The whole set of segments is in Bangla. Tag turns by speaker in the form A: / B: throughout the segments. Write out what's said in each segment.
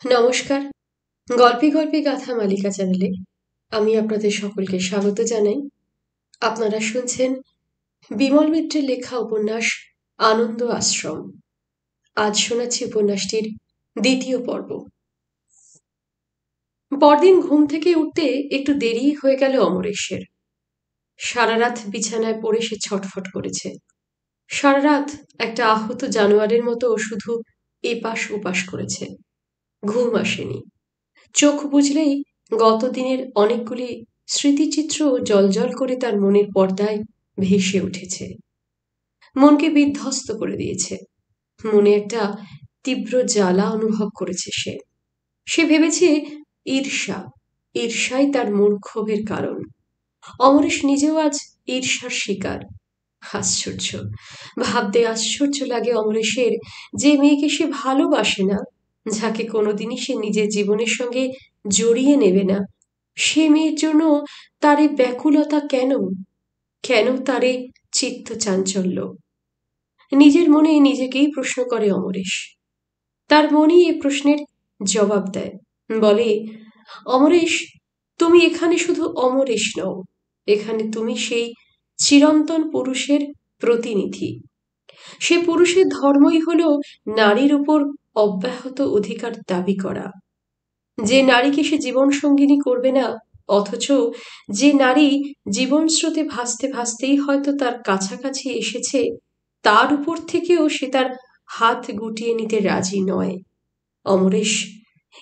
A: নমস্কার। গল্পে গল্পে গাথা মালিকা চ্যানেলে আমি আপনাদের সকলকে স্বাগত জানাই। আপনারা শুনছেন বিমল মিত্রের লেখা উপন্যাস আনন্দ আশ্রম। আজ শোনাচ্ছি উপন্যাসটির দ্বিতীয় পর্ব। পরদিন ঘুম থেকে উঠতে একটু দেরি হয়ে গেল অমরেশের। সারা রাত বিছানায় পড়ে সে ছটফট করেছে। সারা রাত একটা আহত জানোয়ারের মতো শুধু এপাশ ওপাশ করেছে। ঘুম আসেনি। চোখ বুঝলেই গত দিনের অনেকগুলি স্মৃতিচিত্র জলজল করে তার মনের পর্দায় ভেসে উঠেছে। মনকে বিধ্বস্ত করে দিয়েছে। মনে একটা তীব্র জ্বালা অনুভব করেছে সে। সে ভেবেছে ঈর্ষাই তার মন ক্ষোভের কারণ। অমরেশ নিজেও আজ ঈর্ষার শিকার। আশ্চর্য, ভাবতে আশ্চর্য লাগে অমরেশের, যে মেয়েকে সে ভালোবাসে না, যাকে কোনোদিনই সে নিজের জীবনের সঙ্গে জড়িয়ে নেবে না, সে মেয়ের জন্য তার এই ব্যাকুলতা কেন? কেন তার এই চিত্ত চাঞ্চল্য? নিজের মনে নিজেকেই প্রশ্ন করে অমরেশ। তার মনই এ প্রশ্নের জবাব দেয়। বলে, অমরেশ, তুমি এখানে শুধু অমরেশ নও, এখানে তুমি সেই চিরন্তন পুরুষের প্রতিনিধি। সে পুরুষের ধর্মই হল নারীর উপর অব্যাহত অধিকার দাবি করা। যে নারীকে সে জীবন সঙ্গিনী করবে না, অথচ যে নারী জীবন স্রোতে ভাসতে ভাসতেই হয়তো তার কাছাকাছি এসেছে, তার উপর থেকেও সে তার হাত গুটিয়ে নিতে রাজি নয়। অমরেশ,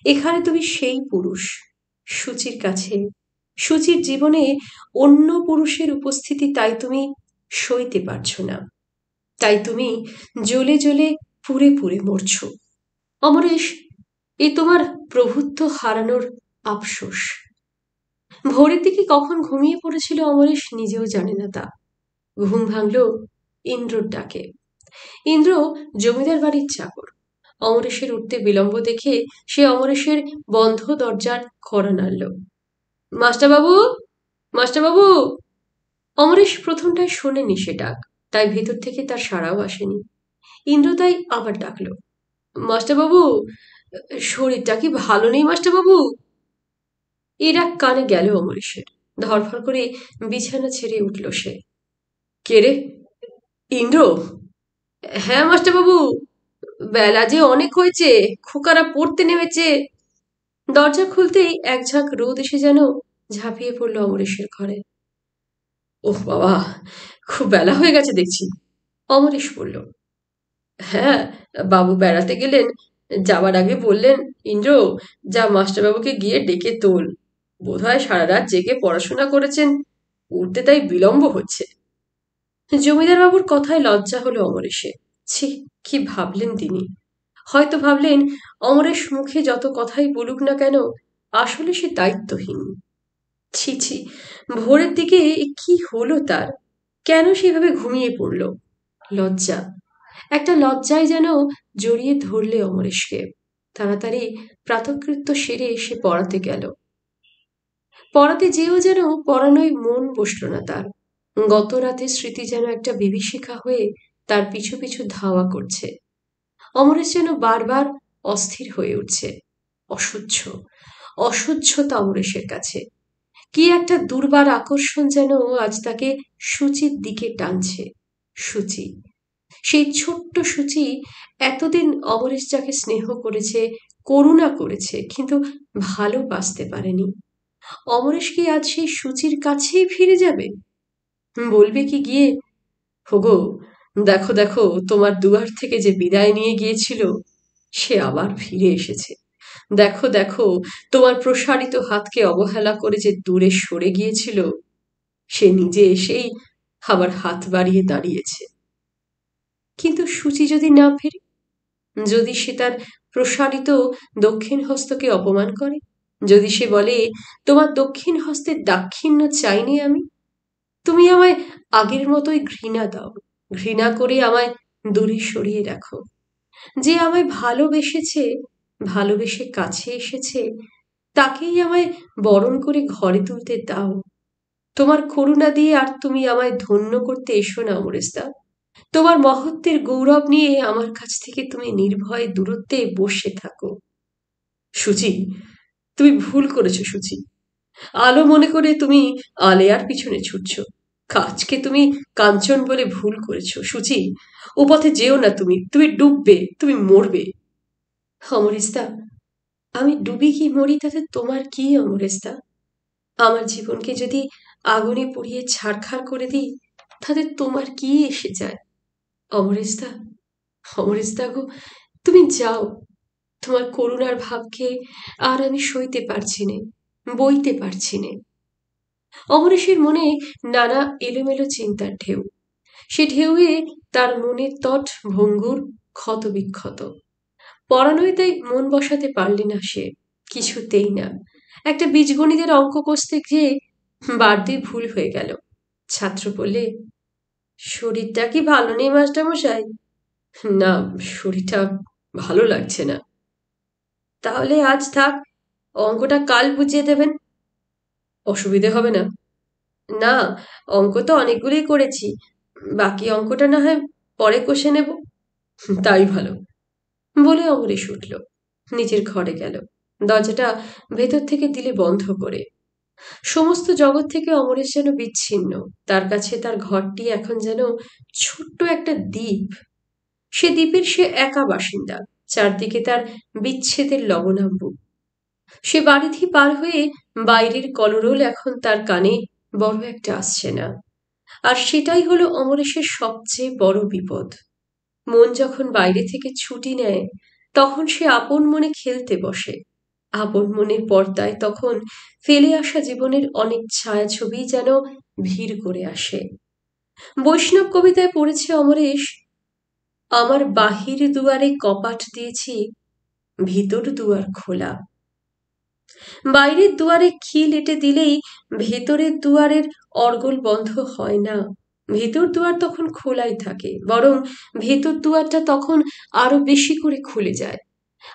A: এখানে তুমি সেই পুরুষ। সূচির কাছে, সূচির জীবনে অন্য পুরুষের উপস্থিতি তাই তুমি সইতে পারছো না। তাই তুমি জ্বলে জ্বলে পুড়ে পুড়ে মরছ। অমরেশ, এ তোমার প্রভুত্ব হারানোর আফসোস। ভোরের দিকে কখন ঘুমিয়ে পড়েছিল অমরেশ নিজেও জানে না তা। ঘুম ভাঙল ইন্দ্রর ডাকে। ইন্দ্র জমিদার বাড়ির চাকর। অমরেশের উঠতে বিলম্ব দেখে সে অমরেশের বন্ধ দরজার কড়া নাড়ল। মাস্টারবাবু, মাস্টারবাবু! অমরেশ প্রথমটায় শোনেনি সে ডাক, তাই ভেতর থেকে তার সাড়াও আসেনি। ইন্দ্র তাই আবার ডাকল, মাস্টারবাবু, শরীরটা কি ভালো নেই মাস্টারবাবু? এ ডাক কানে গেল অমরেশের। ধরফর করে বিছানা ছেড়ে উঠল সে। কে রে? ইন্দ্র? হ্যাঁ মাস্টারবাবু, বেলা যে অনেক হয়েছে, খোকারা পড়তে নেমেছে। দরজা খুলতেই এক ঝাঁক রোদ এসে যেন ঝাঁপিয়ে পড়ল অমরেশের ঘরে। ওহ বাবা, খুব বেলা হয়ে গেছে দেখছি। অমরেশ বলল, হ্যাঁ, বাবু বেড়াতে গেলেন, যাবার আগে বললেন, ইন্দ্র, যা মাস্টারবাবুকে গিয়ে ডেকে তোল। বোধহয় সারা রাত জেগে পড়াশোনা করেছেন, উঠতে তাই বিলম্ব হচ্ছে। জমিদার বাবুর কথায় লজ্জা হলো অমরেশের। ছি, কি ভাবলেন তিনি? হয়তো ভাবলেন, অমরেশ মুখে যত কথাই বলুক না কেন, আসলে সে দায়িত্বহীন। ছি ছি, ভোরের দিকে কি হলো তার? কেন সেভাবে ঘুমিয়ে পড়ল? লজ্জা, একটা লজ্জায় যেন জড়িয়ে ধরলে অমরেশকে। তাড়াতাড়ি প্রাতকৃত্য সেরে সে পড়াতে গেল। পড়াতে যেও যেন পড়ানোয় মন বসল না তার। গত রাতে স্মৃতি যেন একটা বিভীষিকা হয়ে তার পিছু পিছু ধাওয়া করছে। অমরেশ যেন বারবার অস্থির হয়ে উঠছে। অসহ্য, অসহ্যতা অমরেশের কাছে। কি একটা দুর্বার আকর্ষণ যেন আজ তাকে সূচির দিকে টানছে। সূচি, সেই ছোট্ট সূচি, এতদিন অমরেশ যাকে স্নেহ করেছে, করুণা করেছে, কিন্তু ভালোবাসতে পারেনি। অমরেশ কি আজ সেই সূচির কাছেই ফিরে যাবে? বলবে কি গিয়ে, হোগো, দেখো দেখো, তোমার দুয়ার থেকে যে বিদায় নিয়ে গিয়েছিল সে আবার ফিরে এসেছে। দেখো দেখো, তোমার প্রসারিত হাতকে অবহেলা করে যে দূরে সরে গিয়েছিল, সে নিজে এসেই আবার হাত বাড়িয়ে দাঁড়িয়েছে। কিন্তু সূচি যদি না ফেরে, যদি সে তার প্রসারিত দক্ষিণ হস্তকে অপমান করে, যদি সে বলে, তোমার দক্ষিণ হস্তের দাক্ষিণ্য চাইনি আমি, তুমি আমায় আগের মতোই ঘৃণা দাও, ঘৃণা করে আমায় দূরে সরিয়ে রাখো। যে আমায় ভালোবেসেছে, ভালোবেসে কাছে এসেছে, তাকেই আমায় বরণ করে ঘরে তুলতে দাও। তোমার করুণা দিয়ে আর তুমি আমায় ধন্য করতে এসো না অমরেশদা। তোমার মহত্বের গৌরব নিয়ে আমার কাছ থেকে তুমি নির্ভয় দূরত্বে বসে থাকো। সুচি, তুমি ভুল করেছো সুচি। আলো মনে করে তুমি আলেয়ার পিছনে ছুটছ। কাজকে তুমি কাঞ্চন বলে ভুল করেছো সুচি। ও পথে যেও না তুমি, তুমি ডুববে, তুমি মরবে। অমরেস্তা, আমি ডুবি কি মরি তাতে তোমার কি অমরেস্তা? আমার জীবনকে যদি আগুনে পুড়িয়ে ছারখার করে দিই তাতে তোমার কি এসে যায়? অমরেস্তা, অমরেস্তা গো, তুমি যাও। তোমার করুণার ভাবকে আর আমি সইতে পারছি নে, বইতে পারছি নে। অমরেশের মনে নানা এলোমেলো চিন্তার ঢেউ। সে ঢেউয়ে তার মনের তট ভঙ্গুর, ক্ষত বিক্ষত। পড়ানোয় তাই মন বসাতে পারলে না সে, কিছুতেই না। একটা বীজগণিতের অঙ্ক কষতে গিয়ে বার দুই ভুল হয়ে গেল। ছাত্র বললে, শরীরটা কি ভালো নেই মাস্টারমশাই? না, শরীরটা ভালো লাগছে না। তাহলে আজ থাক, অঙ্কটা কাল বুঝিয়ে দেবেন। অসুবিধে হবে না? না, অঙ্ক তো অনেকগুলোই করেছি, বাকি অঙ্কটা না হয় পরে কষে নেব। তাই ভালো, বলে অমরেশ উঠল, নিজের ঘরে গেল, দরজাটা ভেতর থেকে দিলে বন্ধ করে। সমস্ত জগৎ থেকে অমরেশ যেন বিচ্ছিন্ন। তার কাছে তার ঘরটি এখন যেন ছোট্ট একটা দ্বীপ। সে দ্বীপের সে একা বাসিন্দা, চারদিকে তার বিচ্ছেদের লবণাম্বু। সে বাড়িটি পার হয়ে বাইরের কলরোল এখন তার কানে বড় একটা আসছে না। আর সেটাই হলো অমরেশের সবচেয়ে বড় বিপদ। মন যখন বাইরে থেকে ছুটি নেয় তখন সে আপন মনে খেলতে বসে। আপন মনের পর্দায় তখন ফেলে আসা জীবনের অনেক ছায়াছবি যেন ভিড় করে আসে। বৈষ্ণব কবিতায় পড়েছে অমরেশ, আমার বাহির দুয়ারে কপাট দিয়েছি, ভিতর দুয়ার খোলা। বাইরের দুয়ারে খিল এঁটে দিলেই ভেতরের দুয়ারের অর্গল বন্ধ হয় না। ভেতর দুয়ার তখন খোলাই থাকে, বরং ভেতর দুয়ারটা তখন আরো বেশি করে খুলে যায়।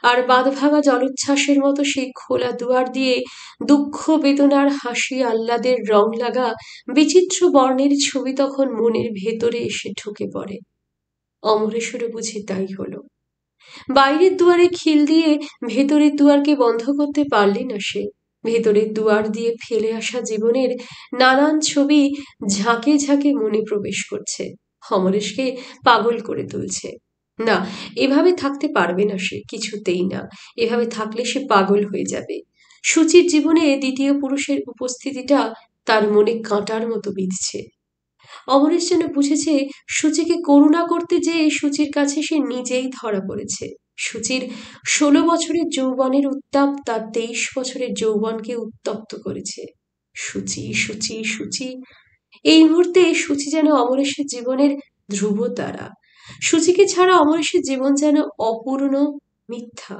A: আর বাঁধভাঙা জলোচ্ছ্বাসের মতো সেই খোলা দুয়ার দিয়ে দুঃখ বেদনার হাসি আহ্লাদের রং লাগা বিচিত্র বর্ণের ছবি তখন মনের ভেতরে এসে ঢুকে পড়ে। অমরেশ্বরে বুঝি তাই হলো। বাইরের দুয়ারে খিল দিয়ে ভেতরের দুয়ারকে বন্ধ করতে পারলে না সে। ভেতরের দুয়ার দিয়ে ফেলে আসা জীবনের নানান ছবি ঝাঁকে ঝাঁকে মনে প্রবেশ করছে, অমরেশকে পাগল করে তুলছে। না, এভাবে থাকতে পারবে না সে, কিছুতেই না। এভাবে থাকলে সে পাগল হয়ে যাবে। সুচির জীবনে দ্বিতীয় পুরুষের উপস্থিতিটা তার মনে কাঁটার মতো বিঁধছে। অমরেশ যেন বুঝেছে সুচিকে করুণা করতে যেয়ে সুচির কাছে সে নিজেই ধরা পড়েছে। সুচির 16 বছরের যৌবনের উত্তাপ তার 23 বছরের যৌবনকে উত্তপ্ত করেছে। সুচি, সুচি, সুচি। এই মুহূর্তে সুচি যেন অমরেশের জীবনের ধ্রুব তারা। সুচিকে ছাড়া অমরেশের জীবন যেন অপূর্ণ, মিথ্যা।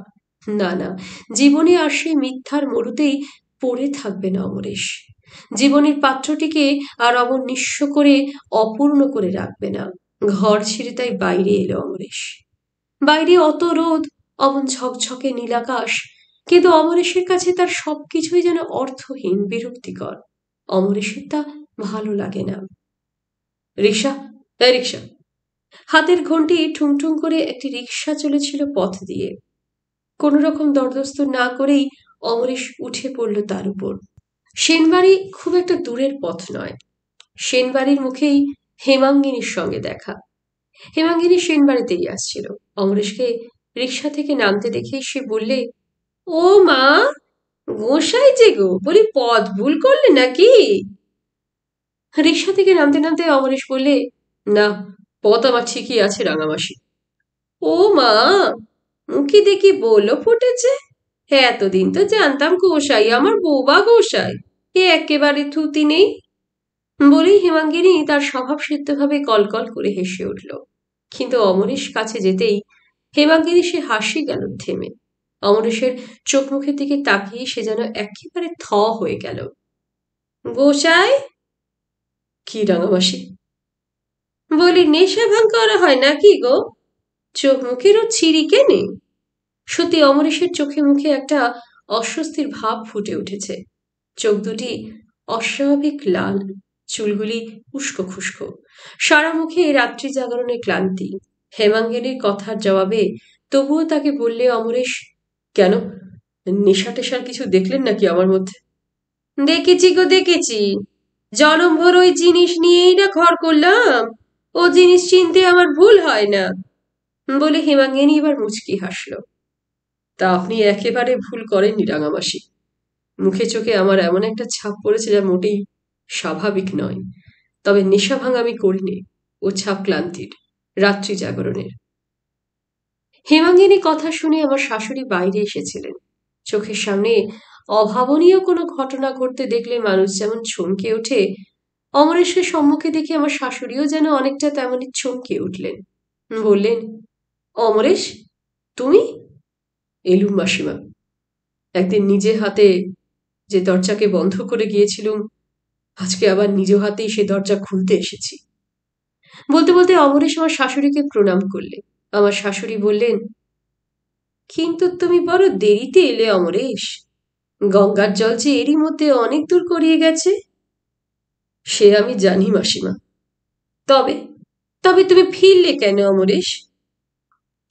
A: না না, জীবনে আর সেই মিথ্যার মরুতেই পড়ে থাকবে না অমরেশ। জীবনের পাত্রটিকে আর অমন নিঃস্ব করে অপূর্ণ করে রাখবে না। ঘর ছেড়ে তাই বাইরে এলো অমরেশ। বাইরে অত রোদ, অমন ঝকঝকে নীলাকাশ, কিন্তু অমরেশের কাছে তার সবকিছুই যেন অর্থহীন, বিরক্তিকর। অমরেশের তা ভালো লাগে না। রিক্সা, এই রিক্সা। হাতের ঘন্টি ঠুংঠুং করে একটি রিক্সা চলেছিল পথ দিয়ে। কোন রকম দরদস্তুর না করেই অমরেশ উঠে পড়ল তার উপর। সেনবাড়ি খুব একটা দূরের পথ নয়। সেনবাড়ির মুখেই হেমাঙ্গিনীর সঙ্গে দেখা। হেমাঙ্গিনী সেনবাড়িতেই আসছিল। অমরেশকে রিক্সা থেকে নামতে দেখে সে বললে, ও মা, গোসাই যে গো, বলি পথ ভুল করলে নাকি? রিক্সা থেকে নামতে নামতে অমরেশ বললে, না, পথ আমার ঠিকই আছে রাঙামাসি। ও মা, মুখে দেখি বলও ফুটেছে। এতদিন তো জানতাম গোসাই আমার বোবা গোসাই, এ একেবারে থুতি নেই। বলেই হেমাঙ্গিনী তার স্বভাব সিদ্ধভাবে কলকল করে হেসে উঠল। কিন্তু অমরেশ কাছে যেতেই হেমাঙ্গিনী সে হাসি গেল থেমে। অমরেশের চোখ মুখের দিকে তাকিয়ে সে যেন একেবারে থ হয়ে গেল। গোসাই? কি রাঙামাসি? বলি নেশা ভাঙ করা হয় নাকি গো? চোখ মুখেরও ছিরি কেনে? সত্যি অমরেশের চোখে মুখে একটা অস্বস্তির ভাব ফুটে উঠেছে। চোখ দুটি অস্বাভাবিক লাল, চুলগুলি উস্কো খুস্কো, সারা মুখে রাত্রি জাগরণের ক্লান্তি। হেমাঙ্গিনীর কথার জবাবে তবুও তাকে বললে অমরেশ, কেন, নেশা টেশার কিছু দেখলেন নাকি আমার মধ্যে? দেখেছি গো, দেখেছি। জনমভর ওই জিনিস নিয়েই না ঘর করলাম। ও জিনিস চিনতে আমার ভুল হয় না, বলে হেমাঙ্গিনী এবার মুচকি হাসল। তা আপনি একেবারে ভুল করেননি রাঙামাসি। মুখে চোখে আমার এমন একটা ছাপ পড়েছে যা মোটেই স্বাভাবিক নয়। তবে নেশা ভাঙ আমি করিনি, ও ছাপ ক্লান্তির, রাত্রি জাগরণের। হেমাঙ্গিনী কথা শুনে আমার শাশুড়ি বাইরে এসেছিলেন। চোখের সামনে অভাবনীয় কোনো ঘটনা ঘটতে দেখলে মানুষ যেমন চমকে ওঠে, অমরেশের সম্মুখে দেখে আমার শাশুড়িও যেন অনেকটা তেমনই চমকে উঠলেন। বললেন, অমরেশ, তুমি? এলুম মাসিমা। একদিন নিজে হাতে যে দরজাকে বন্ধ করে গিয়েছিলুম, আজকে আবার নিজ হাতেই সে দরজা খুলতে এসেছি। বলতে বলতে অমরেশ আমার শাশুড়িকে প্রণাম করলে। আমার শাশুড়ি বললেন, কিন্তু তুমি বড় দেরিতে এলে অমরেশ। গঙ্গার জল যে এরই মধ্যে অনেক দূর গড়িয়ে গেছে। সে আমি জানি মাসিমা। তবে তবে তুমি ফিরলে কেন অমরেশ?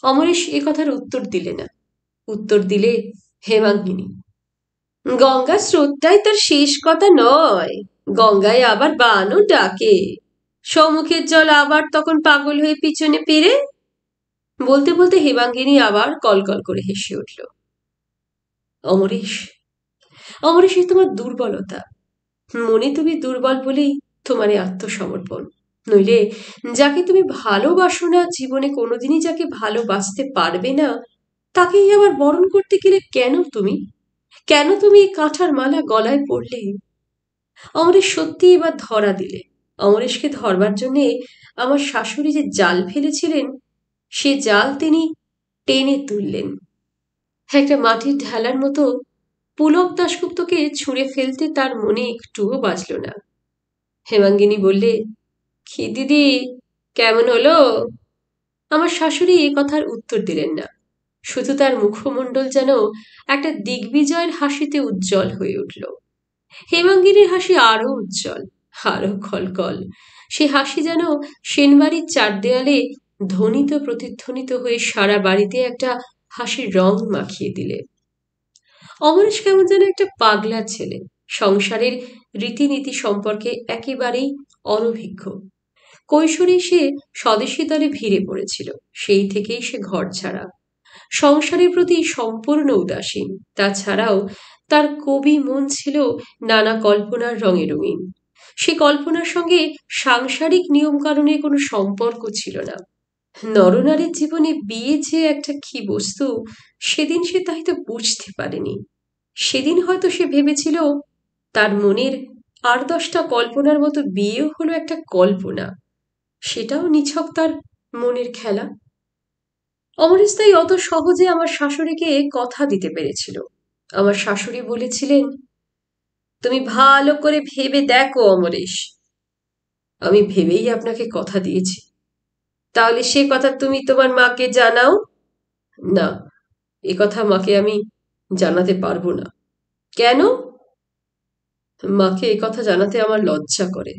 A: অমরেশ এ কথার উত্তর দিলে না। উত্তর দিলে হেমাঙ্গিনী। গঙ্গা স্রোতটাই তার শেষ কথা নয়। গঙ্গায় আবার বানও ডাকে। সম্মুখের জল আবার তখন পাগল হয়ে পিছনে ফিরে। বলতে বলতে হেমাঙ্গিনী আবার কলকল করে হেসে উঠল। অমরেশ, অমরেশ, এ তোমার দুর্বলতা। মনে তুমি দুর্বল বলেই তোমার এই আত্মসমর্পণ। নইলে যাকে তুমি ভালোবাসো না, জীবনে কোনোদিনই যাকে ভালোবাসতে পারবে না, তাকেই আবার বরণ করতে গেলে কেন তুমি এই কাঁঠার মালা গলায় পড়লে? অমরেশ সত্যি এবার ধরা দিলে। অমরেশকে ধরবার জন্যে আমার শাশুড়ি যে জাল ফেলেছিলেন, সে জাল তিনি টেনে তুললেন। একটা মাটির ঢেলার মতো পুলক দাশগুপ্তকে ছুঁড়ে ফেলতে তার মনে একটুও বাজল না। হেমাঙ্গিনী বললে, কি দিদি, কেমন হলো? আমার শাশুড়ি এ কথার উত্তর দিলেন না। শুধু তার মুখমণ্ডল যেন একটা দিগ্বিজয়ের হাসিতে উজ্জ্বল হয়ে উঠল। হেমাঙ্গিনীর হাসি আরো উজ্জ্বল, আরো কলকল। সে হাসি যেন সেনবাড়ির চার দেয়ালে ধ্বনিত প্রতিধ্বনিত হয়ে সারা বাড়িতে একটা হাসির রং মাখিয়ে দিলে। অমরেশ কেমন যেন একটা পাগলা ছেলে, সংসারের রীতিনীতি সম্পর্কে একেবারেই অনভিজ্ঞ। কৈশোরে সে স্বদেশী দলে ভিড়ে পড়েছিল, সেই থেকেই সে ঘর ছাড়া, সংসারের প্রতি সম্পূর্ণ উদাসীন। তাছাড়াও তার কবি মন ছিল নানা কল্পনার রঙে রঙিন। সে কল্পনার সঙ্গে সাংসারিক নিয়মকানুনের কোনো সম্পর্ক ছিল না। নরনারীর জীবনে বিয়ে যে একটা কি বস্তু, সেদিন সে তা হয়তো বুঝতে পারেনি। সেদিন হয়তো সে ভেবেছিল তার মনের ৮-১০টা কল্পনার মতো বিয়েও হলো একটা কল্পনা, সেটাও নিছক তার মনের খেলা। অমরেশ তাই অত সহজে আমার শাশুড়িকে কথা দিতে পেরেছিল। আমার শাশুড়ি বলেছিলেন, তুমি ভালো করে ভেবে দেখো অমরেশ। আমি ভেবেই আপনাকে কথা দিয়েছি। তাহলে সে কথা তুমি তোমার মাকে জানাও। না, এ কথা মাকে আমি জানাতে পারবো না। কেন? মাকে এ কথা জানাতে আমার লজ্জা করে।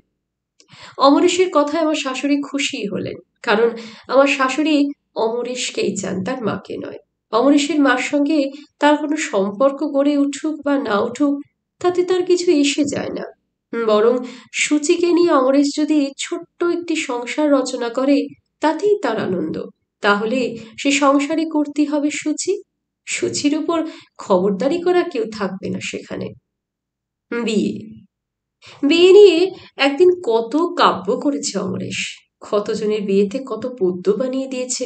A: অমরেশের কথায় আমার শাশুড়ি খুশি হলেন, কারণ আমার শাশুড়ি অমরেশকেই চান, তার মাকে নয়। অমরেশের মার সঙ্গে তার কোনো সম্পর্ক গড়ে উঠুক বা না উঠুক, তাতে তার কিছু এসে যায় না। বরং সূচিকে নিয়ে অমরেশ যদি ছোট্ট একটি সংসার রচনা করে, তাতেই তার আনন্দ। তাহলে সে সংসারে করতে হবে সূচি, সূচির উপর খবরদারি করা কেউ থাকবে না সেখানে। বিয়ে, বিয়ে নিয়ে একদিন কত কাব্য করেছে অমরেশ, কতজনের বিয়েতে কত পদ্য বানিয়ে দিয়েছে।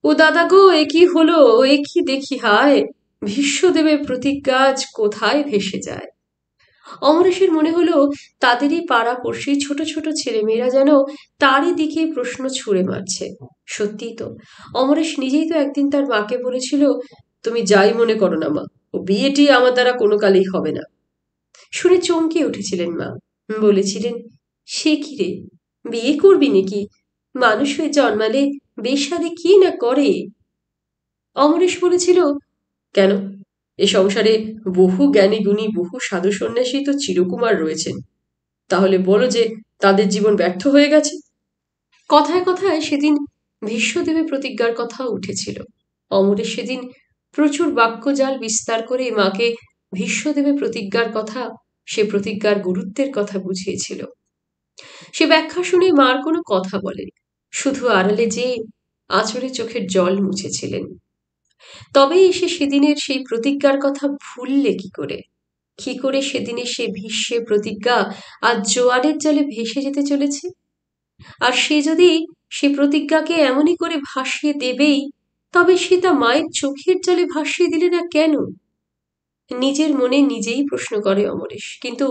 A: ও দাদা গো, এ কি হলো, এ কি দেখি হায়, ভীষ্মদেবের প্রতিজ্ঞা আজ কোথায় ভেসে যায়। অমরেশের মনে হলো তাদেরই পাড়া পড়শি ছোট ছোট ছেলেমেয়েরা যেন তারই দিকে প্রশ্ন ছুঁড়ে মারছে। সত্যি তো, অমরেশ নিজেই তো একদিন তার মাকে বলেছিল, তুমি যাই মনে করো না মা, ও বিয়েটি আমার দ্বারা কোনো কালেই হবে না। শুনে চমকে উঠেছিলেন মা। বলেছিলেন, সে কি রে, বিয়ে করবি নাকি? মানুষ হয়ে জন্মালে বেশাদে কি না করে। অমরেশ বলেছিল, কেন, এ সংসারে বহু জ্ঞানী গুণী বহু সাধু সন্ন্যাসী তো চিরকুমার রয়েছেন, তাহলে বলো যে তাদের জীবন ব্যর্থ হয়ে গেছে। কথায় কথায় সেদিন ভীষ্মদেবের প্রতিজ্ঞার কথাও উঠেছিল। অমরেশ সেদিন প্রচুর বাক্যজাল বিস্তার করে মাকে ভীষ্মদেবে প্রতিজ্ঞার কথা, সে প্রতিজ্ঞার গুরুত্বের কথা বুঝিয়েছিল। সে ব্যাখ্যা শুনে মার কোনো কথা বলেন, শুধু আড়ালে যে আঁচড়ে চোখের জল মুছেছিলেন। তবে এসে সেদিনের সেই প্রতিজ্ঞার কথা ভুললে কি করে? কি করে সেদিনের সে ভীষ্মে প্রতিজ্ঞা আজ জোয়ারের জলে ভেসে যেতে চলেছে? আর সে যদি সে প্রতিজ্ঞাকে এমনই করে ভাসিয়ে দেবেই, তবে সে তা মায়ের চোখের জলে ভাসিয়ে দিলে না কেন? নিজের মনে নিজেই প্রশ্ন করে অমরেশ, কিন্তু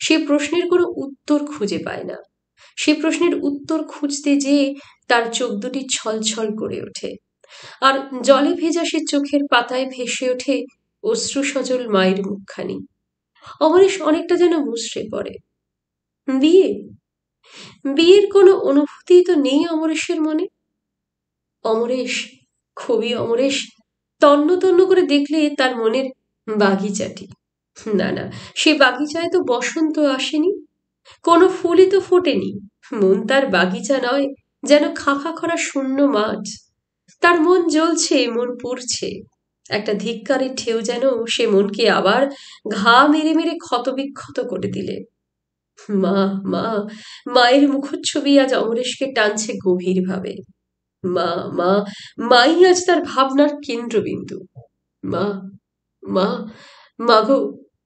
A: সে প্রশ্নের কোনো উত্তর খুঁজে পায় না। সে প্রশ্নের উত্তর খুঁজতে যেয়ে তার চোখ দুটি ছলছল করে ওঠে, আর জলে ভেজা সে চোখের পাতায় ভেসে ওঠে অশ্রু সজল মায়ের মুখখানি। অমরেশ অনেকটা যেন মুচড়ে পড়ে। বিয়ে, বিয়ের কোনো অনুভূতি তো নেই অমরেশের মনে। অমরেশ, খুবই অমরেশ তন্ন তন্ন করে দেখলে তার মনের বাগিচাটি, না না, সে বাগিচায় তো বসন্ত আসেনি, কোনো ফুলই তো ফোটেনি। মন তার বাগিচা নয়, যেন খাখা খরা শূন্য মাঠ। তার মন জ্বলছে, মন পুড়ছে। একটা ধিক্কারের ঢেউ যেন সে মনকে আবার ঘা মেরে মেরে ক্ষতবিক্ষত করে দিলে। মা, মা, মায়ের মুখচ্ছবি আজ অমরেশকে টানছে গভীর ভাবে। মা, মা, মাই আজ তার ভাবনার কেন্দ্রবিন্দু। মা, মা, মাগো,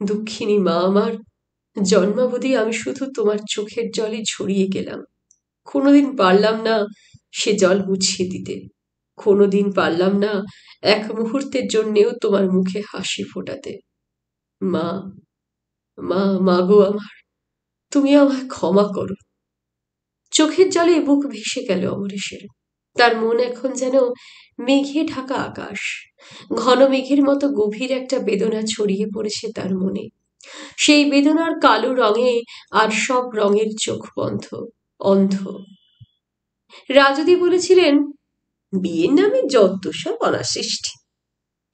A: দুঃখিনী মা আমার, জন্মাবধি আমি শুধু তোমার চোখের জলই ঝরিয়ে গেলাম। কোনোদিন পারলাম না সে জল মুছিয়ে দিতে। কোনোদিন পারলাম না এক মুহূর্তের জন্যেও তোমার মুখে হাসি ফোটাতে। মা, মা, মাগো আমার, তুমি আমায় ক্ষমা করো। চোখের জলে বুক ভেসে গেল অমরেশের। তার মন এখন যেন মেঘে ঢাকা আকাশ। ঘন মেঘের মতো গভীর একটা বেদনা ছড়িয়ে পড়েছে তার মনে। সেই বেদনার কালো রঙে আর সব রঙের চোখ বন্ধ, অন্ধ। রাজুদি বলেছিলেন, বিয়ের নামে যত সব অনাসৃষ্টি।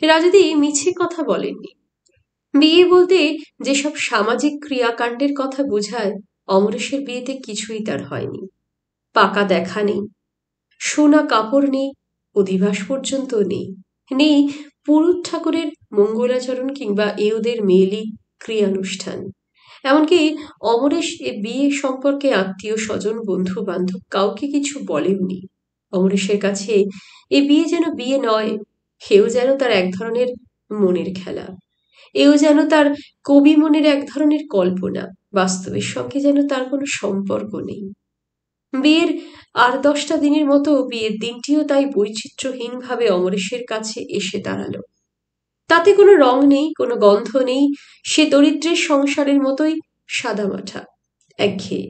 A: রাজুদি মিছে কথা বলেননি। বিয়ে বলতে যেসব সামাজিক ক্রিয়াকাণ্ডের কথা বোঝায়, অমরেশের বিয়েতে কিছুই তার হয়নি। পাকা দেখা নেই, সোনা কাপড় নেই, অধিবাস পর্যন্ত নেই, নেই পুরুত ঠাকুরের মঙ্গলাচরণ কিংবা এওদের মেয়েলি ক্রিয়ানুষ্ঠান। এমনকি অমরেশ এ বিয়ে সম্পর্কে আত্মীয় স্বজন বন্ধু বান্ধব কাউকে কিছু বলেওনি। অমরেশের কাছে এ বিয়ে যেন বিয়ে নয়, হেও যেন তার এক ধরনের মনের খেলা। এও যেন তার কবি মনের এক ধরনের কল্পনা, বাস্তবের সঙ্গে যেন তার কোনো সম্পর্ক নেই। বিয়ের আর 10টা দিনের মতো বিয়ের দিনটিও তাই বৈচিত্র্যহীনভাবে অমরেশের কাছে এসে দাঁড়ালো। তাতে কোনো রং নেই, কোনো গন্ধ নেই, সে দরিদ্রের সংসারের মতোই সাদামাঠা, একঘেয়ে।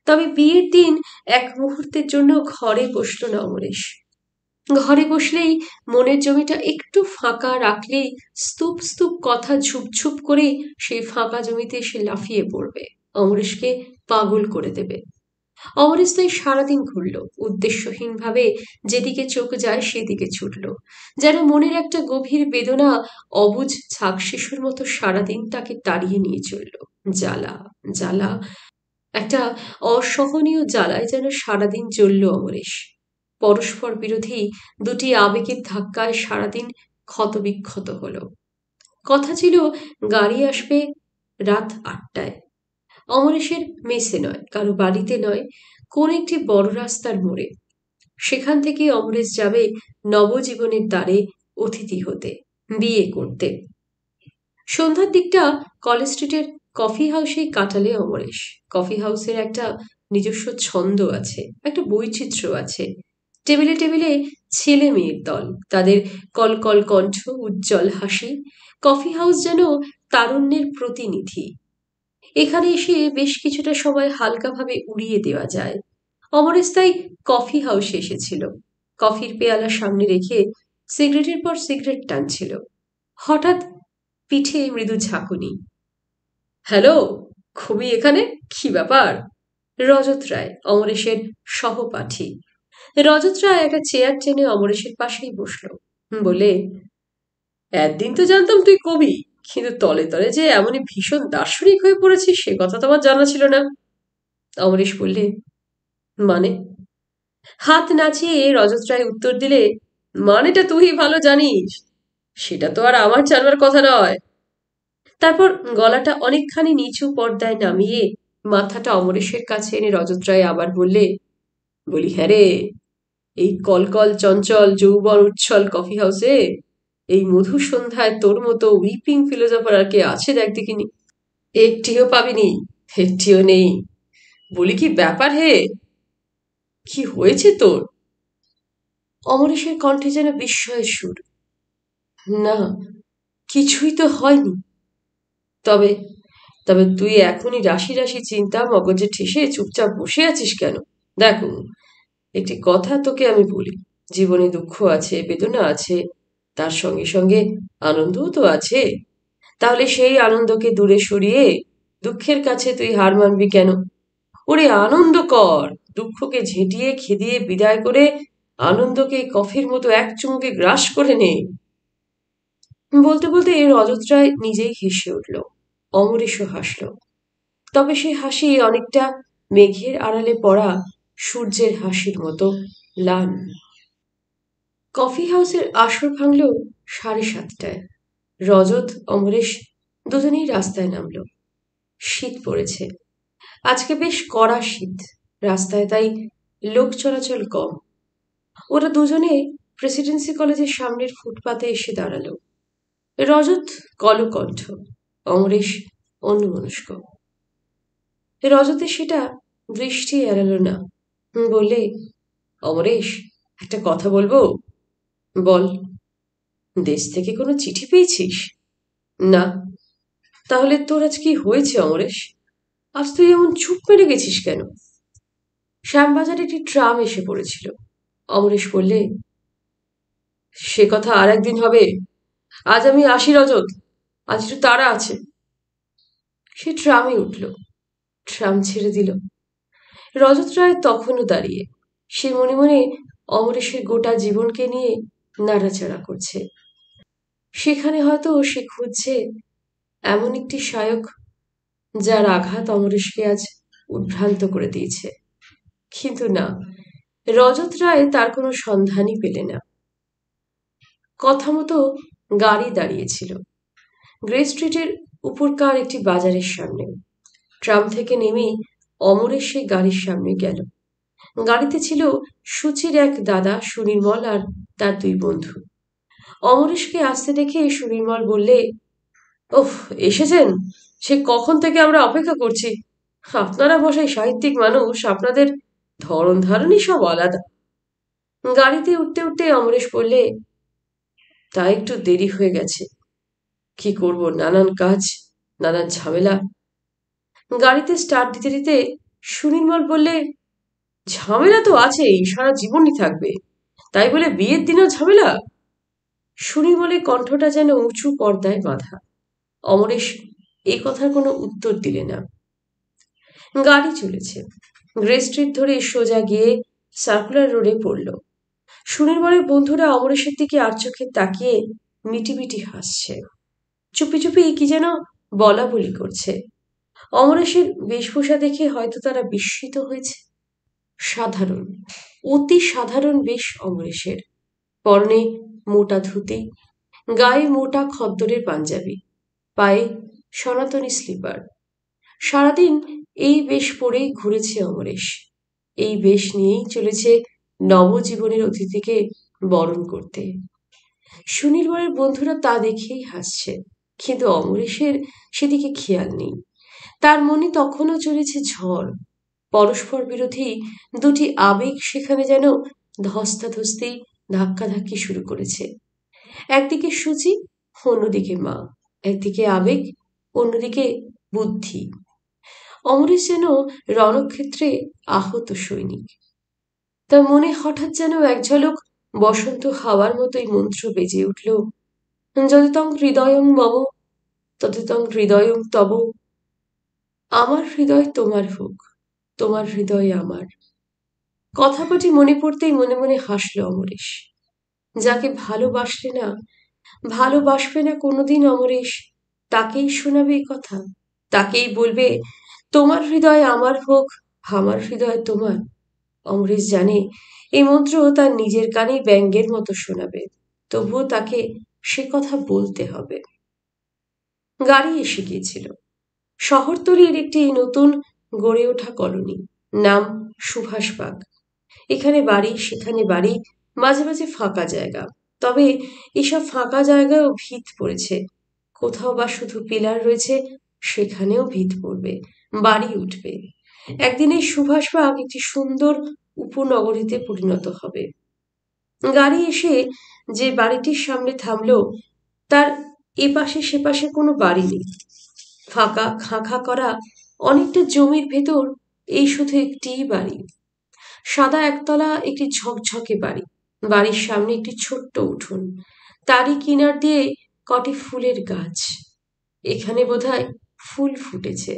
A: তবে বিয়ের দিন এক মুহূর্তের জন্য ঘরে বসল না অমরেশ। ঘরে বসলেই মনের জমিটা একটু ফাঁকা রাখলেই স্তূপ স্তূপ কথা ঝুপঝুপ করে সেই ফাঁকা জমিতে এসে লাফিয়ে পড়বে, অমরেশকে পাগল করে দেবে। অমরেশ তাই সারাদিন ঘুরল, উদ্দেশ্যহীনভাবে যেদিকে চোখ যায় সেদিকে ছুটল, যেন মনের একটা গভীর বেদনা অবুঝ ছাগ শিশুর মতো সারাদিন তাকে তাড়িয়ে নিয়ে চলল। জ্বালা, জ্বালা, একটা অসহনীয় জ্বালায় যেন সারাদিন জ্বলল অমরেশ। পরস্পর বিরোধী দুটি আবেগের ধাক্কায় সারাদিন ক্ষতবিক্ষত হলো। কথা ছিল গাড়ি আসবে রাত 8টায়, অমরেশের মেসে নয়, কারো বাড়িতে নয়, কোন একটি বড় রাস্তার মোড়ে। সেখান থেকে অমরেশ যাবে নবজীবনের দ্বারে অতিথি হতে, বিয়ে করতে। সন্ধ্যার দিকটা কলেজ স্ট্রিটের কফি হাউসেই কাটালে অমরেশ। কফি হাউসের একটা নিজস্ব ছন্দ আছে, একটা বৈচিত্র্য আছে। টেবিলে টেবিলে ছেলে মেয়ের দল, তাদের কলকল কণ্ঠ, উজ্জ্বল হাসি। কফি হাউস যেন তারুণ্যের প্রতিনিধি। এখানে এসে বেশ কিছুটা সময় হালকাভাবে উড়িয়ে দেওয়া যায়। অমরেশ তাই কফি হাউসে এসেছিল। কফির পেয়ালা সামনে রেখে সিগারেটের পর সিগারেট টানছিল। হঠাৎ পিঠে মৃদু ঝাঁকুনি। হ্যালো, খুবই এখানে, কি ব্যাপার? রজত রায়, অমরেশের সহপাঠী। রজত রায় একটা চেয়ার টেনে অমরেশের পাশেই বসল। বলে, একদিন তো জানতাম তুই কবি, কিন্তু তলে তলে যে এমনই ভীষণ দার্শনিক হয়ে পড়েছিস সে কথা তো আমার জানা ছিল না। অমরেশ বললে, মানে? হাত নাচিয়ে রজত রায় উত্তর দিলে, মানেটা তুই ভালো জানিস। সেটা তো আর আমার জানবার কথা নয়। তারপর গলাটা অনেকখানি নিচু পর্দায় নামিয়ে মাথাটা অমরেশের কাছে এনে রজত রায় আবার বললে, বলি হ্যাঁ রে, এই কলকল চঞ্চল যৌবন উচ্ছল কফি হাউসে এই মধুর সন্ধ্যায় তোর মতো উইপিং ফিলোজফার আর কে আছে দেখ দেখিনি। একটিও পাবিনি, একটিও নেই। বলি কি ব্যাপার হে, কি হয়েছে তোর? অমরেশের কণ্ঠে যেন বিস্ময়ের সুর। না, কিছুই তো হয়নি। তবে তবে তুই এখনই রাশি রাশি চিন্তা মগজে ঠেসে চুপচাপ বসে আছিস কেন? দেখো, একটি কথা তোকে আমি বলি, জীবনে দুঃখ আছে, বেদনা আছে, তার সঙ্গে সঙ্গে আনন্দও তো আছে। তাহলে সেই আনন্দকে দূরে সরিয়ে দুঃখের কাছে তুই হার মানবি কেন? ওরে আনন্দ কর, দুঃখকে ঝেঁটিয়ে খেদিয়ে বিদায় করে আনন্দকে কফির মতো এক চুমুকে গ্রাস করে নে। বলতে বলতে রজত রায় নিজেই হেসে উঠল। অমরেশও হাসল। তবে সে হাসি অনেকটা মেঘের আড়ালে পড়া সূর্যের হাসির মতো ম্লান। কফি হাউসের আসর ভাঙল 7:30টায়। রজত অমরেশ দুজনেই রাস্তায় নামল। শীত পড়েছে, আজকে বেশ কড়া শীত। রাস্তায় তাই লোক চলাচল কম। ওরা দুজনে প্রেসিডেন্সি কলেজের সামনের ফুটপাতে এসে দাঁড়ালো। রজত কলকণ্ঠ, অমরেশ অন্যমনস্ক। রজতে সেটা দৃষ্টি এড়ালো না। বললে, অমরেশ, একটা কথা বলবো? বল। দেশ থেকে কোনো চিঠি পেয়েছিস? না। তাহলে তোর আজ কি হয়েছে অমরেশ? আজ তুই এমন চুপ মেরে গেছিস কেন? শ্যামবাজারে একটি ট্রাম এসে পড়েছিল। অমরেশ বললে, সে কথা আর একদিন হবে। আজ আমি আসি রজত, আজ একটু তাড়া আছে। সে ট্রামে উঠল। ট্রাম ছেড়ে দিল। রজত রায় তখনও দাঁড়িয়ে। সে মনে মনে অমরেশের গোটা জীবনকে নিয়ে নাড়াচাড়া করছে। সেখানে হয়তো সে খুঁজছে এমন একটি শায়ক যার আঘাত অমরেশকে আজ উদ্ভ্রান্ত করে দিয়েছে। কিন্তু না, রজত রায় তার কোনো সন্ধানই পেলে না। কথা মতো গাড়ি দাঁড়িয়েছিল গ্রে স্ট্রিটের উপরকার একটি বাজারের সামনে। ট্রাম থেকে নেমেই অমরেশ সেই গাড়ির সামনে গেল। গাড়িতে ছিল সুচির এক দাদা সুনির্মল আর তার দুই বন্ধু। অমরেশকে আসতে দেখে সুনির্মল বললে, ওহ, এসেছেন? সে কখন থেকে আমরা অপেক্ষা করছি। আপনারা বসাই সাহিত্যিক মানুষ, আপনাদের ধরন ধারণই সব আলাদা। গাড়িতে উঠতে উঠতে অমরেশ বললে, তা একটু দেরি হয়ে গেছে। কি করব, নানান কাজ, নানান ঝামেলা। গাড়িতে স্টার্ট দিতে দিতে সুনির্মল বললে, ঝামেলা তো আছেই, সারা জীবনই থাকবে, তাই বলে বিয়ের দিনও ঝামেলা? সুনির্মলের কণ্ঠটা যেন উঁচু পর্দায় বাঁধা। অমরেশ এই কথার কোনো উত্তর দিলে না। গাড়ি চলেছে। গ্রে স্ট্রিট ধরে সোজা গিয়ে সার্কুলার রোডে পড়ল। সুনির্মলের বন্ধুরা অমরেশের দিকে আর চোখে তাকিয়ে মিটিমিটি হাসছে। চুপি চুপি কি যেন বলা বলি করছে। অমরেশের বেশভূষা দেখে হয়তো তারা বিস্মিত হয়েছে। সাধারণ, অতি সাধারণ বেশ অমরেশের। পরনে মোটা ধুতি, গায়ে মোটা খদ্দরের পাঞ্জাবি, পায়ে সনাতনী স্লিপার। সারাদিন এই বেশ পরেই ঘুরেছে অমরেশ। এই বেশ নিয়েই চলেছে নবজীবনের অতিথিকে বরণ করতে। সুনির্মলের বন্ধুরা তা দেখেই হাসছে, কিন্তু অমরেশের সেদিকে খেয়াল নেই। তার মনে তখনও চলেছে ঝড়। পরস্পর বিরোধী দুটি আবেগ সেখানে যেন ধস্তাধস্তি, ধাক্কাধাক্কি শুরু করেছে। একদিকে সুচি, অন্যদিকে মা। একদিকে আবেগ, অন্যদিকে বুদ্ধি। অমরেশ যেন রণক্ষেত্রে আহত সৈনিক। তার মনে হঠাৎ যেন এক ঝলক বসন্ত হাওয়ার মতোই মন্ত্র বেজে উঠল, যদিতং হৃদয়ং মম তদিতং হৃদয়ং তব। আমার হৃদয় তোমার হোক, তোমার হৃদয় আমার। কথা কটি মনে পড়তেই মনে মনে হাসল অমরেশ। যাকে ভালোবাসলে না, ভালোবাসবে না কোনোদিন অমরেশ, তাকেই শোনাবে এই কথা। তাকেই বলবে, তোমার হৃদয় আমার হোক, আমার হৃদয় তোমার। অমরেশ জানে এই মন্ত্র তার নিজের কানেই ব্যঙ্গের মতো শোনাবে, তবুও তাকে সে কথা বলতে হবে। গাড়ি এসে গিয়েছিল। শহরতলির একটি নতুন গড়ে ওঠা কলোনি, নাম সুভাষবাগ। এখানে বাড়ি, সেখানে বাড়ি, মাঝে মাঝে ফাঁকা জায়গা। তবে এসব ফাঁকা জায়গায়ও ভিত পড়েছে। কোথাও বা শুধু পিলার রয়েছে, সেখানেও ভিত পড়বে, বাড়ি উঠবে। একদিন এই সুভাষবাগ একটি সুন্দর উপনগরীতে পরিণত হবে। গাড়ি এসে যে বাড়িটির সামনে থামলো, তার এপাশে সেপাশে কোনো বাড়ি নেই। ফাঁকা খাঁ খাঁ করা অনেকটা জমির ভেতর এই শুধু একটিই বাড়ি। সাদা একতলা একটি ঝকঝকে বাড়ি। বাড়ির সামনে একটি ছোট্ট উঠোন, তারই কিনার দিয়ে কটি ফুলের গাছ। এখানে বোধহয় ফুল ফুটেছে।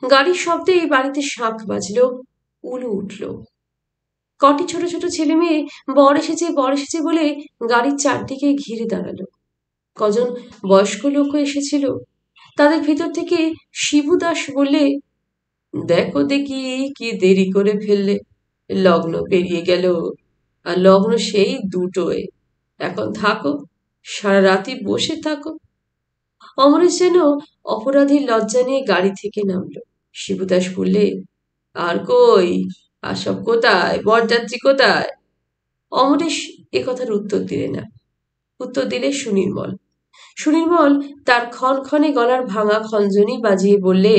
A: গাড়ির শব্দে এই বাড়িতে শাঁখ বাজলো, উলু উঠল। কটি ছোট ছোট ছেলে মেয়ে বর এসেছে বর এসেছে বলে গাড়ির চারদিকে ঘিরে দাঁড়ালো। কজন বয়স্ক লোকও এসেছিল। তাদের ভিতর থেকে শিবু দাস বললে, দেখো দেখি কি দেরি করে ফেললে, লগ্ন পেরিয়ে গেল, আর লগ্ন সেই দুটোয়। এখন থাকো, সারা রাতি বসে থাকো। অমরেশ যেন অপরাধীর লজ্জা নিয়ে গাড়ি থেকে নামলো। শিবুদাস বললে, আর কই, আর সব কোথায়, বরযাত্রী কোথায়? অমরেশ এ কথার উত্তর দিলে না। উত্তর দিলে সুনির্মল। সুনির্মল তার ক্ষণক্ষণে গলার ভাঙা খঞ্জনি বাজিয়ে বললে,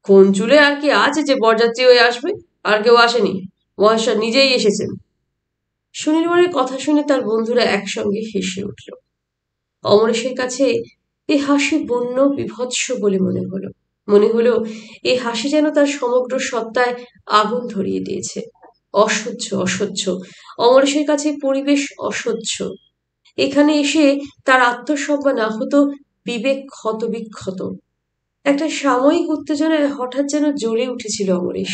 A: কোন চুলে আর কি আছে যে বরযাত্রী হয়ে আসবে? আর কেউ আসেনি, মহেশ্বর নিজেই এসেছেন। সুনির্মলের কথা শুনে তার বন্ধুরা একসঙ্গে হেসে উঠল। অমরেশের কাছে এ হাসি বন্য বিভৎস বলে মনে হলো। মনে হলো এই হাসি যেন তার সমগ্র সত্তায় আগুন ধরিয়ে দিয়েছে। অসহ্য অসহ্য। অমরেশের কাছে পরিবেশ অসহ্য। এখানে এসে তার আত্মসম্মান আহত, বিবেক ক্ষত বিক্ষত। একটা সাময়িক উত্তেজনায় হঠাৎ যেন জ্বলে উঠেছিল অমরেশ।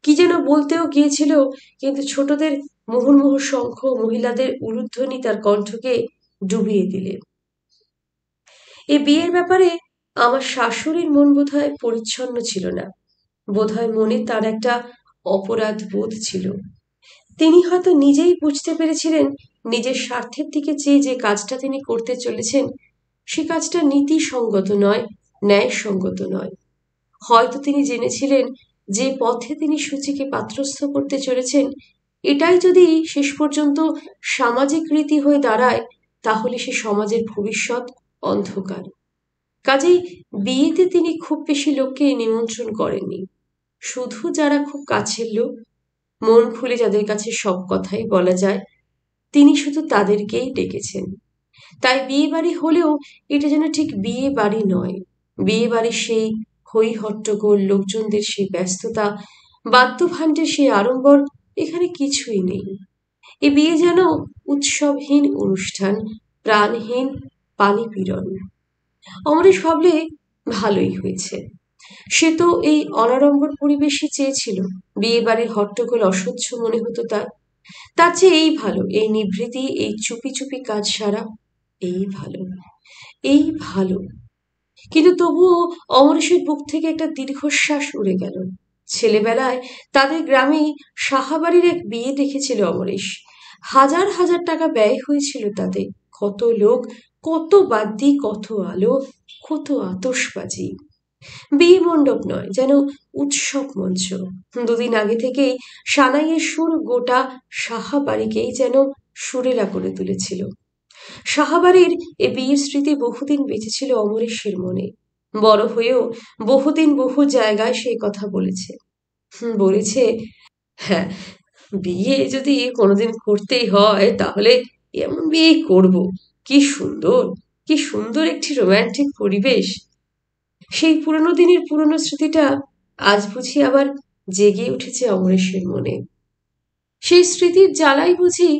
A: কি যেন বলতেও গিয়েছিল, কিন্তু ছোটদের মুহুর্মুহু শঙ্খ, মহিলাদের উলুধ্বনি তার কণ্ঠকে ডুবিয়ে দিলে। এই বিয়ের ব্যাপারে আমার শাশুড়ির মন বোধহয় পরিচ্ছন্ন ছিল না। বোধহয় মনে তার একটা অপরাধ বোধ ছিল। তিনি হয়তো নিজেই বুঝতে পেরেছিলেন নিজের স্বার্থের দিকে চেয়ে যে কাজটা তিনি করতে চলেছেন, সে কাজটা নীতিসঙ্গত নয়, ন্যায়সঙ্গত নয়। হয়তো তিনি জেনেছিলেন যে পথে তিনি সূচিকে পাত্রস্থ করতে চলেছেন, এটাই যদি শেষ পর্যন্ত সামাজিক রীতি হয়ে দাঁড়ায়, তাহলে সে সমাজের ভবিষ্যৎ অন্ধকার। কাজেই বিয়েতে তিনি খুব বেশি লোককে নিমন্ত্রণ করেননি। শুধু যারা খুব কাছের লোক, মন খুলে যাদের কাছে সব কথাই বলা যায়, তিনি শুধু তাদেরকেই ডেকেছেন। তাই বিয়ে বাড়ি হলেও এটা যেন ঠিক বিয়ে বাড়ি নয়। বিয়ে বাড়ির সেই হই হট্টগোল, লোকজনদের সেই ব্যস্ততা, বাদ্যভাণ্ডের সেই আড়ম্বর এখানে কিছুই নেই। এ বিয়ে যেন উৎসবহীন অনুষ্ঠান, প্রাণহীন পানিপীড়ন। অমরেশ ভাবলে, ভালোই হয়েছে। সে তো এই অনাড়ম্বর পরিবেশই চেয়েছিল। বিয়ে বাড়ির হট্টগোল অসহ্য মনে হতো তার। তার চেয়ে এই ভালো, এই নিভৃতি, এই চুপি চুপি কাজ সারা, এই ভালো, এই ভালো। কিন্তু তবুও অমরেশের বুক থেকে একটা দীর্ঘশ্বাস উড়ে গেল। ছেলেবেলায় তাদের গ্রামেই সাহাবাড়ির এক বিয়ে দেখেছিল অমরেশ। হাজার হাজার টাকা ব্যয় হয়েছিল তাতে। কত লোক, কত বাদ্যি, কত আলো, কত আতশবাজি। বিয়ে মণ্ডপ নয়, যেন উৎসব মঞ্চ। দুদিন আগে থেকেই সানাইয়ের সুর গোটা সাহাবাড়িকেই যেন সুরেলা করে তুলেছিল। সাহাবাড়ির এ বিয়ের স্মৃতি বহুদিন বেঁচেছিল অমরেশের মনে। বড় হয়েও বহুদিন বহু জায়গায় সেই কথা বলেছে। বলেছে, হ্যাঁ, বিয়ে যদি কোনোদিন করতেই হয় তাহলে এমন বিয়েই করব। কি সুন্দর, কি সুন্দর একটি রোম্যান্টিক পরিবেশ। সেই পুরনো দিনের পুরনো স্মৃতিটা আজ বুঝি আবার জেগে উঠেছে অমরেশের মনে। সেই স্মৃতির জ্বালাই বুঝি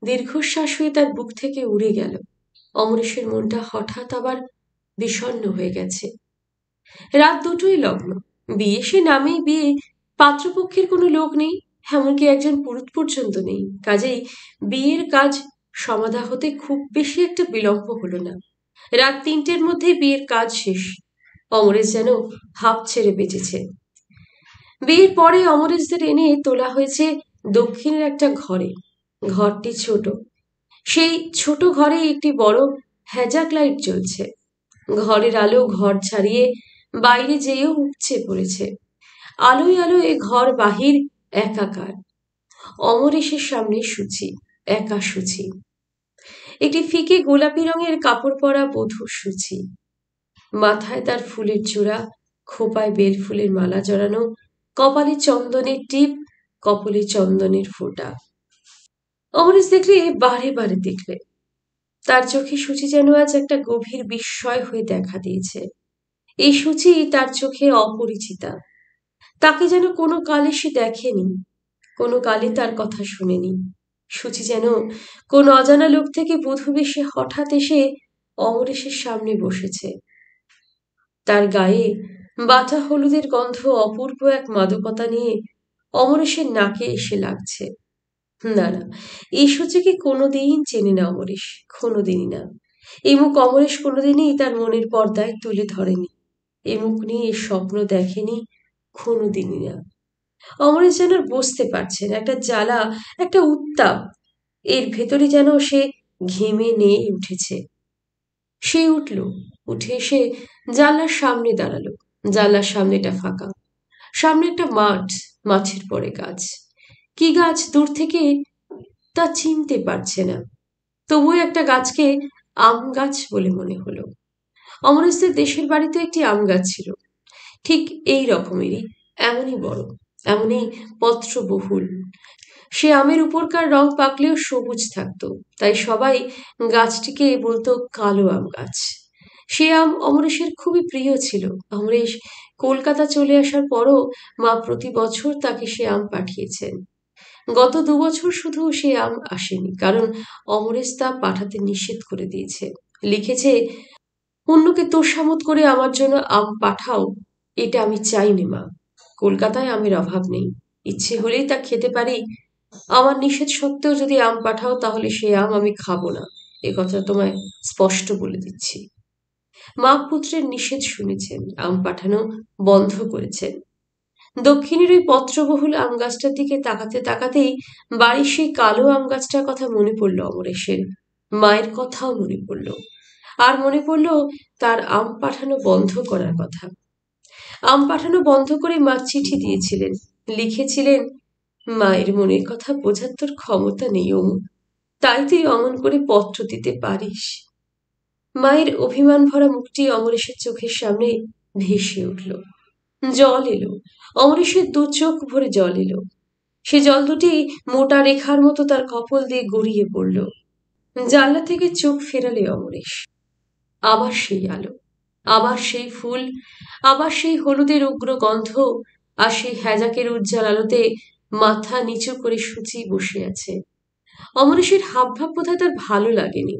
A: দীর্ঘশ্বাস হয়ে তার বুক থেকে উড়ে গেল। অমরেশের মনটা হঠাৎ আবার বিষণ্ণ হয়ে গেছে। রাত দুটোই লগ্ন। বিয়ে সে নামেই বিয়ে, পাত্রপক্ষের কোনো লোক নেই, এমনকি একজন পুরুত পর্যন্ত নেই। কাজেই বিয়ের কাজ সমাধা হতে খুব বেশি একটা বিলম্ব হলো না। রাত ৩টের মধ্যেই বিয়ের কাজ শেষ। অমরেশ যেন হাঁপ ছেড়ে বেঁচেছে। বিয়ের পরে অমরেশদের এনে তোলা হয়েছে দক্ষিণের একটা ঘরে। ঘরটি ছোট, সেই ছোট ঘরে একটি বড় হ্যাজাক লাইট জ্বলছে। ঘরের আলো ঘর ছাড়িয়ে বাইরে যেয়েও উপচে পড়েছে। আলোয় আলোয় ঘর বাহির একাকার। অমরেশের সামনে সূচি, একা সূচি। একটি ফিকে গোলাপি রঙের কাপড় পরা বধূ সূচি। মাথায় তার ফুলের চূড়া, খোপায় বেল ফুলের মালা জড়ানো, কপালে চন্দনের টিপ, কপলে চন্দনের ফোঁটা। অমরেশ দেখলে বারে বারে দেখলে। তার চোখে সূচি যেন আজ একটা গভীর বিস্ময় হয়ে দেখা দিয়েছে। এই সূচি তার চোখে অপরিচিতা। তাকে যেন কোনো কালে সে দেখেনি, কোনো কালে তার কথা শুনেনি। সূচি যেন কোন অজানা লোক থেকে বধূ বেশে হঠাৎ এসে অমরেশের সামনে বসেছে। তার গায়ে বাটা হলুদের গন্ধ অপূর্ব এক মাদকতা নিয়ে অমরেশের নাকে এসে লাগছে। না না, এই সূচিকে কোনোদিন চেনে না অমরেশ, কোনোদিনই না। এই মুখ অমরেশ কোনোদিনই তার মনের পর্দায় তুলে ধরেনি। এ মুখ নিয়ে স্বপ্ন দেখেনি, কোনোদিনই না। অমরেশ যেন আর বুঝতে পারছেন, একটা জ্বালা, একটা উত্তাপ এর ভেতরে যেন সে ঘেমে নিয়ে উঠেছে। সে উঠল, উঠে এসে জানলার সামনে দাঁড়ালো। জানলার সামনেটা ফাঁকা। সামনে একটা মাঠ, মাছের পরে গাছ। কি গাছ দূর থেকে তা চিনতে পারছে না, তবুও একটা গাছকে আম গাছ বলে মনে হলো। অমরেশদের দেশের বাড়িতে একটি আম গাছ ছিল, ঠিক এই রকমেরই, এমনই বড়, এমনই পত্রবহুল। সে আমের উপরকার রং পাকলেও সবুজ থাকতো, তাই সবাই গাছটিকে বলতো কালো আম গাছ। সে আম অমরেশের খুবই প্রিয় ছিল। অমরেশ কলকাতা চলে আসার পরও মা প্রতি বছর তাকে সে আম পাঠিয়েছেন। গত ২ বছর শুধু সে আম আসেনি, কারণ অমরেশ তা পাঠাতে নিষেধ করে দিয়েছে। লিখেছে, অন্যকে তোষামোদ করে আমার জন্য আম পাঠাও, এটা আমি চাইনি মা। কলকাতায় আমের অভাব নেই, ইচ্ছে হলেই তা খেতে পারি। আমার নিষেধ সত্ত্বেও যদি আম পাঠাও তাহলে সে আম আমি খাবো না, এ কথা তোমায় স্পষ্ট বলে দিচ্ছি। মা পুত্রের নিষেধ শুনেছেন, আম পাঠানো বন্ধ করেছেন। দক্ষিণের ওই পত্রবহুল আম গাছটার দিকে তাকাতে তাকাতেই বাড়ির সেই কালো আম গাছটার কথা মনে পড়ল অমরেশের। মায়ের কথাও মনে পড়ল। আর মনে পড়ল তার আম পাঠানো বন্ধ করার কথা। আম পাঠানো বন্ধ করে মা চিঠি দিয়েছিলেন, লিখেছিলেন, মায়ের মনের কথা বোঝার তোর ক্ষমতা নেই অমু, তাই তুই অমন করে পত্র দিতে পারিস। মায়ের অভিমান ভরা মুখটি অমরেশের চোখের সামনে ভেসে উঠল। জল এলো, অমরেশের ২ চোখ ভরে জল এলো। সে জল দুটি মোটা রেখার মতো তার কপল দিয়ে গড়িয়ে পড়ল। জানলা থেকে চোখ ফেরালে অমরেশ। আবার সেই আলো, আবার সেই ফুল, আবার সেই হলুদের উগ্র গন্ধ, আর সেই হ্যাজাকের উজ্জ্বল আলোতে মাথা নিচু করে সূচি বসে আছে। অমরেশের হাবভাব বোধহয় তার ভালো লাগেনি।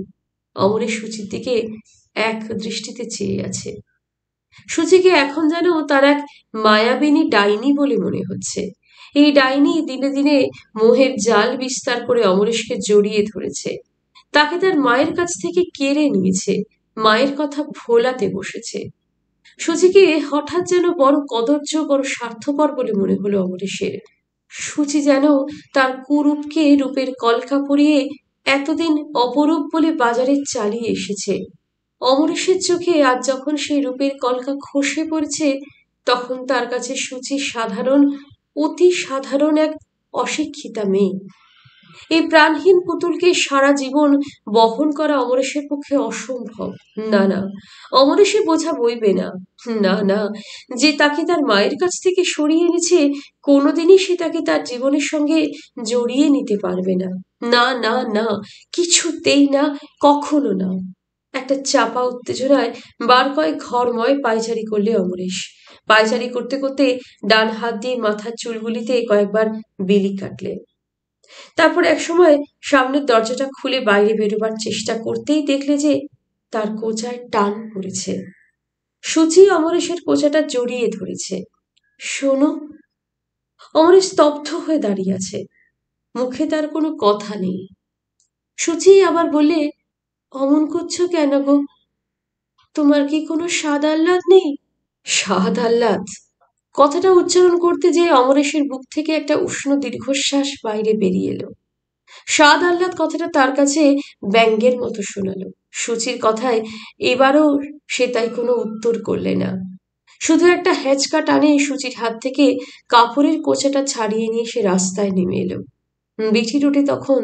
A: অমরেশ সূচির দিকে এক দৃষ্টিতে চেয়ে আছে। সূচিকে এখন যেন তার এক মায়াবিনী ডাইনি বলে মনে হচ্ছে। এই ডাইনি দিনে দিনে মোহের জাল বিস্তার করে অমরেশকে জড়িয়ে ধরেছে। তাকে তার মায়ের কাছ থেকে কেড়ে নিয়েছে, মায়ের কথা ভোলাতে বসেছে। সূচিকে হঠাৎ যেন বড় কদর্য, বড় স্বার্থপর বলে মনে হলো অমরেশের। সূচি যেন তার কুরূপকে রূপের কলকা পরিয়ে এতদিন অপরূপ বলে বাজারে চালিয়ে এসেছে। অমরেশের চোখে আজ যখন সেই রূপের কলকা খসে পড়েছে, তখন তার কাছে সূচি সাধারণ, অতি সাধারণ এক অশিক্ষিতা মেয়ে। এই প্রাণহীন পুতুলকে সারা জীবন বহন করা অমরেশের পক্ষে অসম্ভব। না না, অমরেশে বোঝা বইবে না। না না, যে তাকে তার মায়ের কাছ থেকে সরিয়ে এনেছে, কোনোদিনই সে তাকে তার জীবনের সঙ্গে জড়িয়ে নিতে পারবে না। না না না, কিছুতেই না, কখনো না। একটা চাপা উত্তেজনায় বার কয়েক ঘরময় পায়চারি করলে অমরেশ। পায়চারি করতে করতে ডান হাত দিয়ে মাথার চুলগুলিতে কয়েকবার বিলি কাটলে। তারপর একসময় সামনের দরজাটা খুলে বাইরে বেরোবার চেষ্টা করতেই দেখলে যে তার কোঁচায় টান পড়েছে। সূচি অমরেশের কোঁচাটা জড়িয়ে ধরেছে। শোনো। অমরেশ স্তব্ধ হয়ে দাঁড়িয়ে আছে, মুখে তার কোনো কথা নেই। সূচি আবার বললে, অমন করছো কেন গো? তোমার কি কোনো স্বাদ আহ্লাদ নেই? স্বাদ আহ্লাদ কথাটা উচ্চারণ করতে যেয়ে অমরেশের বুক থেকে একটা উষ্ণ দীর্ঘশ্বাস বাইরে বেরিয়ে এলো। স্বাদ আহ্লাদ কথাটা তার কাছে ব্যঙ্গের মতো শোনালো। সুচির কথায় এবারও সে তাই কোনো উত্তর করলে না, শুধু একটা হ্যাচকা টানে সুচির হাত থেকে কাপড়ের কোচাটা ছাড়িয়ে নিয়ে সে রাস্তায় নেমে এলো। বিটি রোডে তখন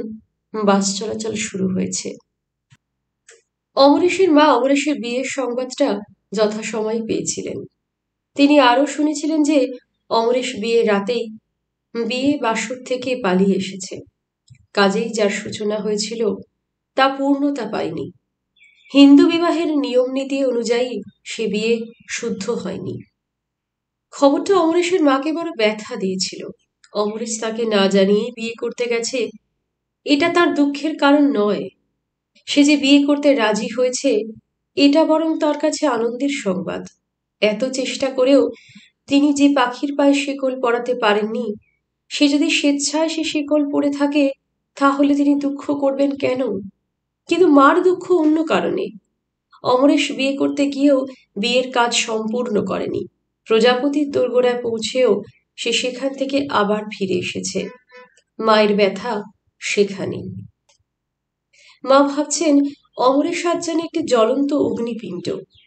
A: বাস চলাচল শুরু হয়েছে। অমরেশের মা অমরেশের বিয়ের সংবাদটা যথাসময়ে পেয়েছিলেন। তিনি আরো শুনেছিলেন যে অমরেশ বিয়ের রাতেই বিয়ে বাসর থেকে পালিয়ে এসেছে। কাজেই যার সূচনা হয়েছিল তা পূর্ণতা পায়নি। হিন্দু বিবাহের নিয়ম নীতি অনুযায়ী সে বিয়ে শুদ্ধ হয়নি। খবরটা অমরেশের মাকে বড় ব্যথা দিয়েছিল। অমরেশ তাকে না জানিয়ে বিয়ে করতে গেছে, এটা তার দুঃখের কারণ নয়। সে যে বিয়ে করতে রাজি হয়েছে, এটা বরং তার কাছে আনন্দের সংবাদ। এত চেষ্টা করেও তিনি যে পাখির পায়ে শিকল পরাতে পারেননি, সে যদি স্বেচ্ছায় সে শিকল পরে থাকে, তাহলে তিনি দুঃখ করবেন কেন? কিন্তু মার দুঃখ অন্য কারণে। অমরেশ বিয়ে করতে গিয়েও বিয়ের কাজ সম্পূর্ণ করেনি। প্রজাপতির দোরগোড়ায় পৌঁছেও সে সেখান থেকে আবার ফিরে এসেছে। মায়ের ব্যথা সেখানেই। মা ভাবছেন অমরেশ আজ যেন একটি জ্বলন্ত অগ্নিপিণ্ড,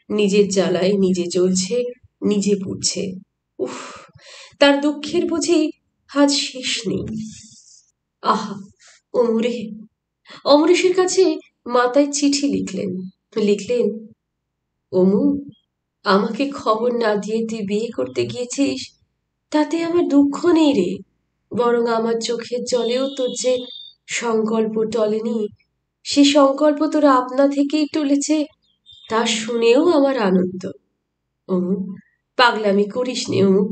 A: নিজের জ্বালায় নিজে জ্বলছে, নিজে পুড়ছে। উফ, তার দুঃখের বুঝি আজ শেষ নেই। আহা, ওমরে! অমরেশের কাছে মা তাই চিঠি লিখলেন। লিখলেন, অমু, আমাকে খবর না দিয়ে তুই বিয়ে করতে গিয়েছিস, তাতে আমার দুঃখ নেই রে। বরং আমার চোখের জলেও তোর যে সংকল্প টলেনি, সে সংকল্প তোর আপনা থেকেই টলেছে, তা শুনেও আমার আনন্দ। অমু, পাগলামি করিস নে অমু।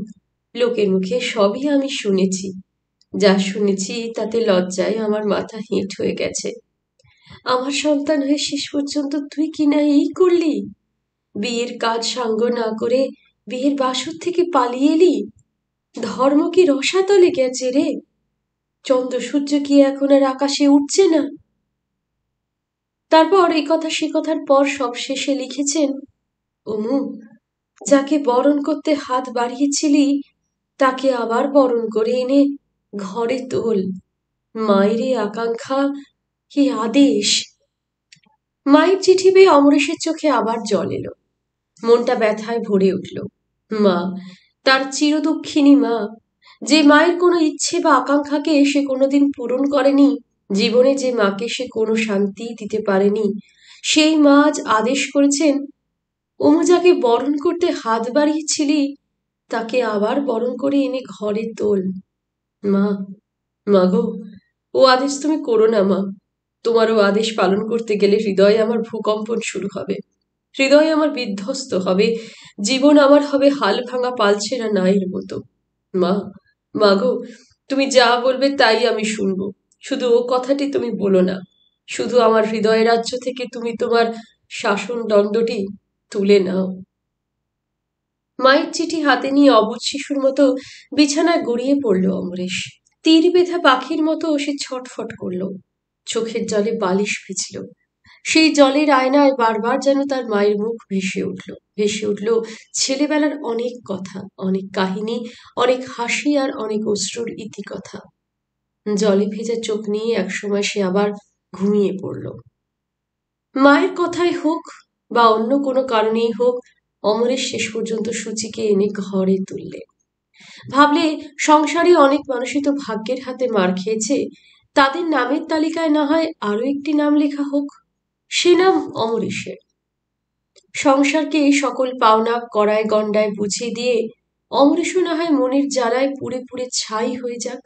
A: লোকের মুখে সবই আমি শুনেছি। যা শুনেছি তাতে লজ্জায় আমার মাথা হেঁট হয়ে গেছে। আমার সন্তান হয়ে শেষ পর্যন্ত তুই কিনা এই করলি? বিয়ের কাজ সাঙ্গ না করে বিয়ের বাসর থেকে পালিয়ে এলি। ধর্ম কি রসাতলে গেছে রে? চন্দ্র সূর্য কি এখন আর আকাশে উঠছে না? তারপর এই কথা সে কথার পর সব শেষে লিখেছেন, অমু, যাকে বরণ করতে হাত বাড়িয়েছিলি, তাকে আবার বরণ করে এনে ঘরে তোল। মায়ের এই আকাঙ্ক্ষা, কি আদেশ! মায়ের চিঠি পেয়ে অমরেশের চোখে আবার জল এলো। মনটা ব্যথায় ভরে উঠল। মা, তার চিরদুঃখিনী মা, যে মায়ের কোনো ইচ্ছে বা আকাঙ্ক্ষাকে সে কোনোদিন পূরণ করেনি, জীবনে যে মাকে সে কোনো শান্তি দিতে পারেনি, সেই মা আজ আদেশ করেছেন, অমু, যাকে বরণ করতে হাত বাড়িয়েছিলি, তাকে আবার বরণ করে এনে ঘরে তোল। মা, মাগো, ও আদেশ তুমি করো না মা। তোমার ও আদেশ পালন করতে গেলে হৃদয়ে আমার ভূকম্পন শুরু হবে, হৃদয় আমার বিধ্বস্ত হবে, জীবন আমার হবে হাল ভাঙা পালছেরা নাইয়ের মতো। মা, মাগো, তুমি যা বলবে তাই আমি শুনবো। শুধু ও কথাটি তুমি বলো না। শুধু আমার হৃদয় রাজ্য থেকে তুমি তোমার শাসন দণ্ডটি তুলে নাও। মায়ের চিঠি হাতে নিয়ে অবুঝ শিশুর মতো বিছানায় গড়িয়ে পড়ল অমরেশ। তীর বেঁধা পাখির মতো সে ছটফট করল। চোখের জলে বালিশ ভিজল। সেই জলের আয়নায় বারবার যেন তার মায়ের মুখ ভেসে উঠল। ভেসে উঠল ছেলেবেলার অনেক কথা, অনেক কাহিনী, অনেক হাসি আর অনেক অশ্রুর ইতিকথা। জলে ভেজা চোখ নিয়ে একসময় সে আবার ঘুমিয়ে পড়ল। মায়ের কথাই হোক বা অন্য কোনো কারণেই হোক, অমরেশ শেষ পর্যন্ত সূচিকে এনে ঘরে তুললে। ভাবলে সংসারে অনেক মানুষই তো ভাগ্যের হাতে মার খেয়েছে, তাদের নামের তালিকায় না হয় আরো একটি নাম লেখা হোক, সে নাম অমরেশের। সংসারকে সকল পাওনা কড়ায় গণ্ডায় বুঝিয়ে দিয়ে অমরেশও না হয় মনের জ্বালায় পুড়ে পুড়ে ছাই হয়ে যাক।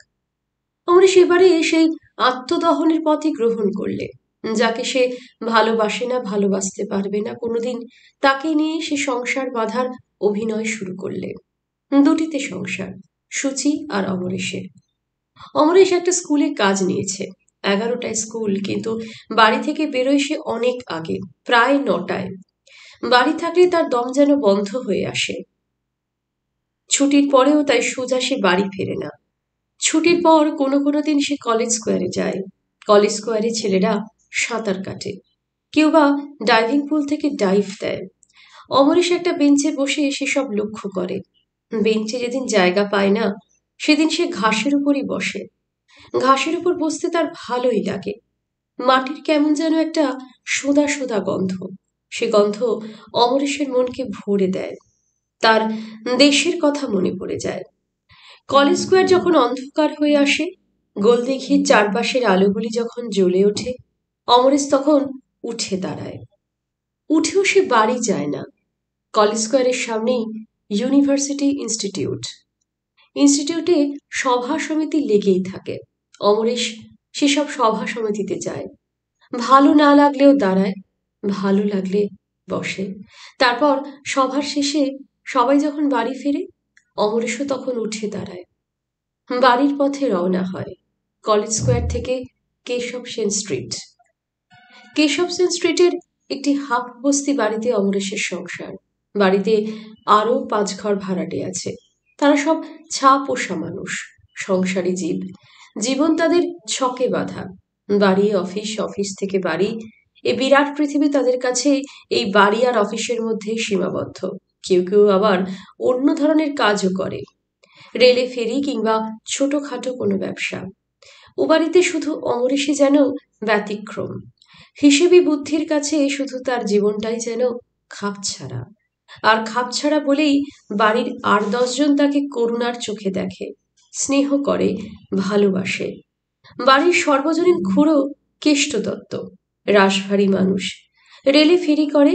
A: অমরেশ এবারে সেই আত্মদহনের পথই গ্রহণ করলে। যাকে সে ভালোবাসে না, ভালোবাসতে পারবে না কোনোদিন, তাকে নিয়ে সে সংসার বাঁধার অভিনয় শুরু করলে। দুটিতে সংসার, সুচি আর অমরেশের। অমরেশ একটা স্কুলে কাজ নিয়েছে। 11টায় স্কুল, কিন্তু বাড়ি থেকে বেরোয় সে অনেক আগে, প্রায় 9টায়। বাড়ি থাকলে তার দম যেন বন্ধ হয়ে আসে। ছুটির পরেও তাই সোজা সে বাড়ি ফেরে না। ছুটির পর কোনো কোনো দিন সে কলেজ স্কোয়ারে যায়। কলেজ স্কোয়ারে ছেলেরা সাঁতার কাটে, কেউ বা ডাইভিং পুল থেকে ডাইভ দেয়। অমরেশ একটা বেঞ্চে বসে সেসব লক্ষ্য করে। বেঞ্চে যেদিন জায়গা পায় না, সেদিন সে ঘাসের উপরই বসে। ঘাসের উপর বসতে তার ভালোই লাগে। মাটির কেমন যেন একটা সোদা সোদা গন্ধ। সে গন্ধ অমরেশের মনকে ভরে দেয়। তার দেশের কথা মনে পড়ে যায়। কলেজ স্কোয়ার যখন অন্ধকার হয়ে আসে, গোলদিঘির চারপাশের আলোগুলি যখন জ্বলে ওঠে, অমরেশ তখন উঠে দাঁড়ায়। উঠেও সে বাড়ি যায় না। কলেজ স্কোয়ারের সামনেই ইউনিভার্সিটি ইনস্টিটিউট। ইনস্টিটিউটে সভা সমিতি লেগেই থাকে। অমরেশ সেসব সভা সমিতিতে যায়। ভালো না লাগলেও দাঁড়ায়, ভালো লাগলে বসে। তারপর সভার শেষে সবাই যখন বাড়ি ফেরে, অমরেশও তখন উঠে দাঁড়ায়। বাড়ির পথে রওনা হয় কলেজ স্কোয়ার থেকে কেশব সেন স্ট্রিট। কেশব সেন স্ট্রিটের একটি হাফ বস্তি বাড়িতে অমরেশের সংসার। বাড়িতে আরও 5 ঘর ভাড়াটে আছে। তারা সব ছা পোষা মানুষ, সংসারী জীব। জীবন তাদের ছকে বাঁধা। বাড়ি অফিস, অফিস থেকে বাড়ি, এ বিরাট পৃথিবী তাদের কাছে এই বাড়ি আর অফিসের মধ্যে সীমাবদ্ধ। কেউ কেউ আবার অন্য ধরনের কাজও করে, রেলে ফেরি কিংবা ছোটখাটো কোনো ব্যবসা। ও বাড়িতে শুধু অমরেশই যেন ব্যতিক্রম। হিসেবি বুদ্ধির কাছে শুধু তার জীবনটাই যেন খাপছাড়া। আর খাপছাড়া বলেই বাড়ির আর 10 জন তাকে করুণার চোখে দেখে, স্নেহ করে, ভালোবাসে। বাড়ির সর্বজনীন খুড়ো কেষ্ট দত্ত, রাশভারী মানুষ, রেলে ফেরি করে,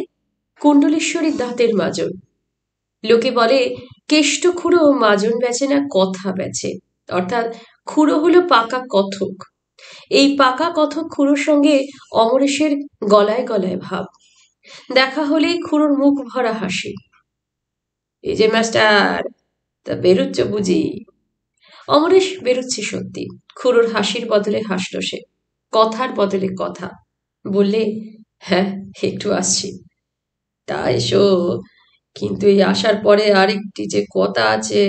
A: কুণ্ডলেশ্বরী দাঁতের মাজন। লোকে বলে কেষ্ট খুড়ো মাজন বেচে না, কথা বেচে। অর্থাৎ খুড়ো হলো পাকা কথক। এই পাকা কথক খুড়োর সঙ্গে অমরেশের গলায় গলায় ভাব। দেখা হলেই খুড়োর মুখ ভরা হাসি। এই যে মাস্টার, তা বেরুচ্ছ বুঝি? অমরেশ বেরুচ্ছে সত্যি। খুড়োর হাসির বদলে হাসল সে, কথার বদলে কথা। বললে, হ্যাঁ, একটু আসছি। তা এসো, কিন্তু এই আসার পরে আরেকটি যে কথা আছে,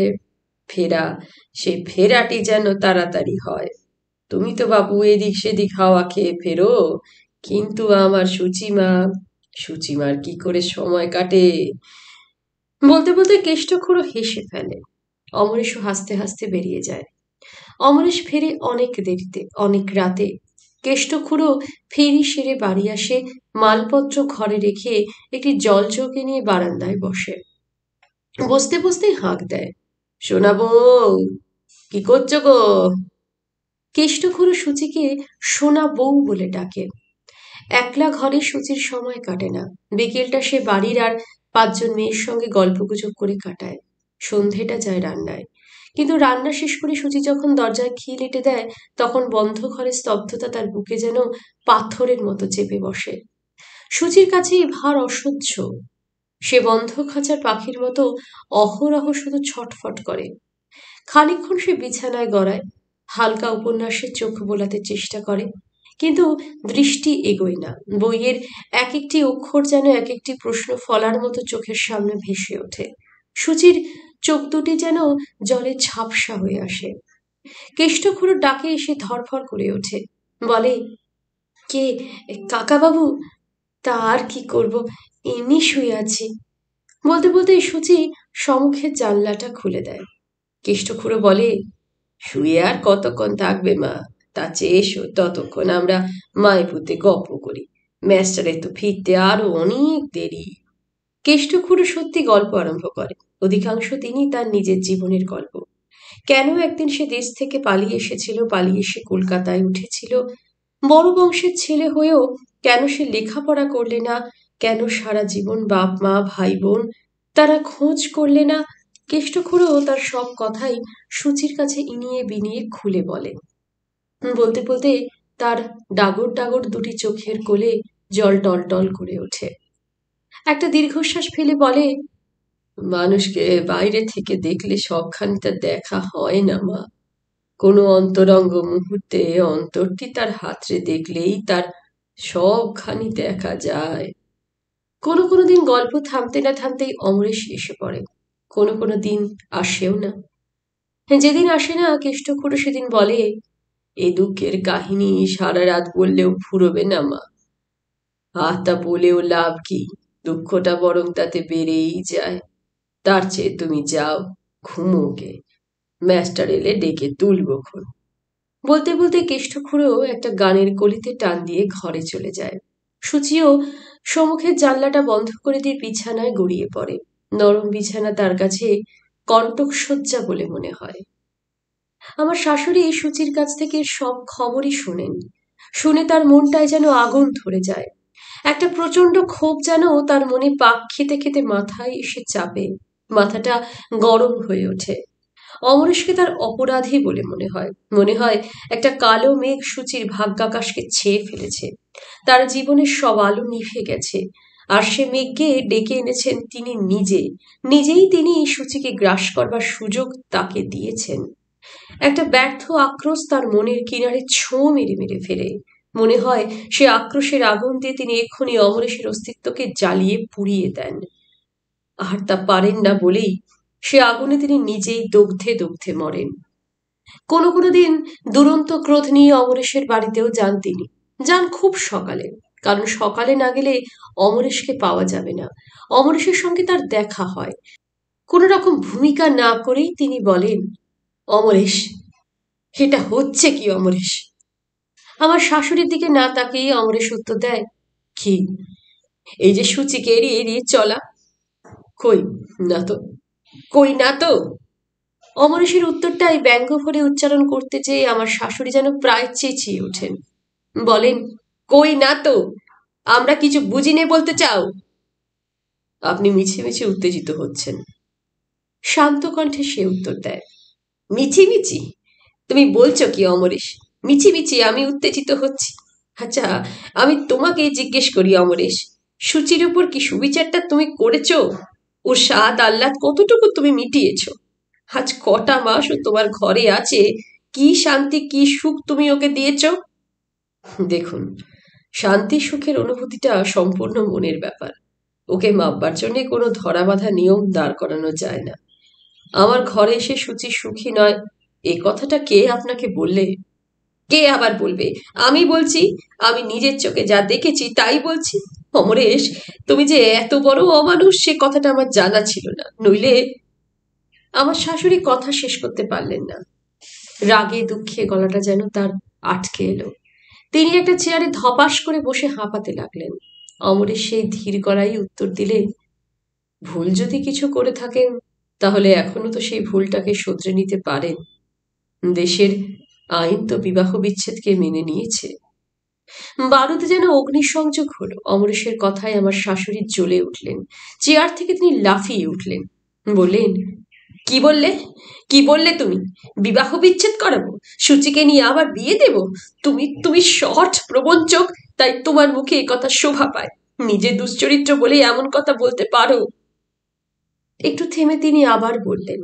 A: ফেরা, সেই ফেরাটি যেন তাড়াতাড়ি হয়। তুমি তো বাবু এদিক সেদিক হাওয়া খেয়ে ফেরো, কিন্তু আমার সুচিমার কি করে সময় কাটে? বলতে বলতে কেষ্ট খুড়ো হেসে ফেলে। অমরেশও হাসতে হাসতে বেরিয়ে যায়। অমরেশ ফেরে অনেক দেরিতে, অনেক রাতে। কেষ্ট খুড়ো ফেরি সেরে বাড়ি আসে, মালপত্র ঘরে রেখে একটি জল চৌকি নিয়ে বারান্দায় বসে। বসতে বসতেই হাঁক দেয়, সোনা বউ, কি করছো গো? কেষ্ট খুড়ো সূচিকে সোনা বউ বলে ডাকে। একলা ঘরে সূচির সময় কাটে না। বিকেলটা সে বাড়ির আর 5 জন মেয়ের সঙ্গে গল্পগুজব করে কাটায়। সন্ধেটা যায় রান্নায়। কিন্তু রান্না শেষ করে সূচি যখন দরজায় খিল এঁটে দেয়, তখন বন্ধ ঘরের স্তব্ধতা তার বুকে যেন পাথরের মতো চেপে বসে। সূচির কাছে এই ভার অসহ্য। সে বন্ধ খাঁচার পাখির মতো অহরহ শুধু ছটফট করে। খানিকক্ষণ সে বিছানায় গড়ায়, হালকা উপন্যাসে চোখ বোলাতে চেষ্টা করে, কিন্তু দৃষ্টি এগোয় না। বইয়ের এক একটি অক্ষর যেন এক একটি প্রশ্ন ফলার মতো চোখের সামনে ভেসে ওঠে। সূচির চোখ দুটি যেন জলে ঝাপসা হয়ে আসে। কেষ্টখুড়োর ডাকে এসে ধরফর করে ওঠে, বলে, কে? কাকাবাবু? তা আর কি করব, এমনি শুয়ে আছি। বলতে বলতে সূচি সম্মুখের জানলাটা খুলে দেয়। কেষ্টখুড়ো বলে, শুয়ে আর কতক্ষণ থাকবে মা? তা চেয়ে এসো, ততক্ষণ আমরা মায়ে পুঁতে গল্প করি। ম্যাস্টারের তো ফিরতে আরো অনেক দেরি। কেষ্টখুড়ো সত্যি গল্প আরম্ভ করে। অধিকাংশ দিনই তার নিজের জীবনের গল্প। কেন একদিন সে দেশ থেকে পালিয়ে এসেছিল, পালিয়ে এসে কলকাতায় উঠেছিল, বড় বংশের ছেলে হয়েও কেন সে লেখাপড়া করলে না, কেন সারা জীবন বাপ মা ভাই বোন তারা খোঁজ করলে না। কেষ্টখুড়ো তার সব কথাই সূচির কাছে ইনিয়ে বিনিয়ে খুলে বলে। বলতে বলতে তার ডাগর ডাগর দুটি চোখের কোলে জল টল টল করে ওঠে। একটা দীর্ঘশ্বাস ফেলে বলে, মানুষকে বাইরে থেকে দেখলে সবখানিটা দেখা হয় না মা। কোনো অন্তরঙ্গ মুহূর্তে অন্তরটি তার হাতড়ে দেখলেই তার সবখানি দেখা যায়। কোনো কোনো দিন গল্প থামতে না থামতেই অমরেশ এসে পড়ে। কোনো কোনো দিন আসেও না। যেদিন আসে না, কেষ্টখুড়ো সেদিন বলে, এ দুঃখের কাহিনী সারা রাত বললেও ফুরোবে না মা। তা বলেও লাভ কি? দুঃখটা বরং তাতে বেড়েই যায়। তার চেয়ে তুমি যাও, ঘুমোগে। ম্যাস্টার এলে ডেকে তুলবো খন। বলতে বলতে কেষ্টখুড়ো একটা গানের কলিতে টান দিয়ে ঘরে চলে যায়। সুচিও সম্মুখের জানলাটা বন্ধ করে দিয়ে বিছানায় গড়িয়ে পড়ে। নরম বিছানা তার কাছে কণ্টক শয্যা বলে মনে হয়। আমার শাশুড়ি সুচির কাছ থেকে সব খবরই শোনেন। শুনে তার মনটায় যেন আগুন ধরে যায়। একটা প্রচন্ড ক্ষোভ যেন তার মনে পাক খেতে খেতে মাথায় এসে চাপে। মাথাটা গরম হয়ে ওঠে। অমরেশকে তার অপরাধী বলে মনে হয়। মনে হয় একটা কালো মেঘ সুচির ভাগ্যাকাশকে ছেয়ে ফেলেছে। তার জীবনের সব আলো নিভে গেছে। আর সে মেঘকে ডেকে এনেছেন তিনি নিজে। নিজেই তিনি সুচিকে গ্রাস করবার সুযোগ তাকে দিয়েছেন। একটা ব্যর্থ আক্রোশ তার মনের কিনারে ছোঁ মেরে মেরে ফেলে। মনে হয় সে আক্রোশের আগুন দিয়ে তিনি এক্ষুনি অমরেশের অস্তিত্বকে জ্বালিয়ে পুড়িয়ে দেন। আর তা পারেন না বলেই সে আগুনে তিনি নিজেই দগ্ধে দগ্ধে মরেন। কোনো কোনো দিন দুরন্ত ক্রোধ নিয়ে অমরেশের বাড়িতেও যান তিনি। যান খুব সকালে, কারণ সকালে না গেলে অমরেশকে পাওয়া যাবে না। অমরেশের সঙ্গে তার দেখা হয়। কোনো রকম ভূমিকা না করেই তিনি বলেন, অমরেশ, এটা হচ্ছে কি অমরেশ? আমার শাশুড়ির দিকে না তাকিয়ে অমরেশ উত্তর দেয়, কি? এই যে সুচিকে এড়িয়ে এড়িয়ে চলা। কই না তো, কই না তো। অমরেশের উত্তরটাই ব্যঙ্গ ভরে উচ্চারণ করতে চেয়ে আমার শাশুড়ি যেন প্রায় চেঁচিয়ে ওঠেন। বলেন, কই না তো, আমরা কিছু বুঝি নে বলতে চাও? আপনি মিছে মিছে উত্তেজিত হচ্ছেন। শান্ত কণ্ঠে সে উত্তর দেয়, মিছি? তুমি বলছো কি অমরেশ? মিছি আমি উত্তেজিত হচ্ছি? আচ্ছা, আমি তোমাকেই জিজ্ঞেস করি অমরেশ, সুচির উপর কি সুবিচারটা তুমি করেছ? ওর স্বাদ আহ্লাদ কতটুকু তুমি মিটিয়েছ? আজ কটা মাস ও তোমার ঘরে আছে, কি শান্তি কি সুখ তুমি ওকে দিয়েছ? দেখুন, শান্তি সুখের অনুভূতিটা সম্পূর্ণ মনের ব্যাপার। ওকে মাপবার জন্য কোনো ধরা বাঁধা নিয়ম দাঁড় করানো যায় না। আমার ঘরে এসে সুচি সুখী নয়, এ কথাটা কে আপনাকে বললে? কে আবার বলবে? আমি বলছি। আমি নিজের চোখে যা দেখেছি তাই বলছি। অমরেশ, তুমি যে এত বড় অমানুষ সে কথাটা আমার জানা ছিল না, নইলে। আমার শাশুড়ি কথা শেষ করতে পারলেন না। রাগে দুঃখে গলাটা যেন তার আটকে এলো। তিনি একটা চেয়ারে ধপাস করে বসে হাঁপাতে লাগলেন। অমরেশ সেই ধীর গলায় উত্তর দিলে, ভুল যদি কিছু করে থাকেন তাহলে এখনো তো সেই ভুলটাকে শুধরে নিতে পারেন। দেশের আইন তো বিবাহ বিচ্ছেদকে মেনে নিয়েছে। বারুদে যেন অগ্নিসংযোগ হলো। অমরেশের কথায় আমার শাশুড়ি জ্বলে উঠলেন। চেয়ার থেকে তিনি লাফিয়ে উঠলেন। বললেন, কি বললে? কি বললে তুমি? বিবাহ বিচ্ছেদ করাবো? সুচিকে নিয়ে আবার বিয়ে দেব? তুমি তুমি শঠ প্রবঞ্চক, তাই তোমার মুখে এ কথা শোভা পায়। নিজে দুশ্চরিত্র বলে এমন কথা বলতে পারো? একটু থেমে তিনি আবার বললেন,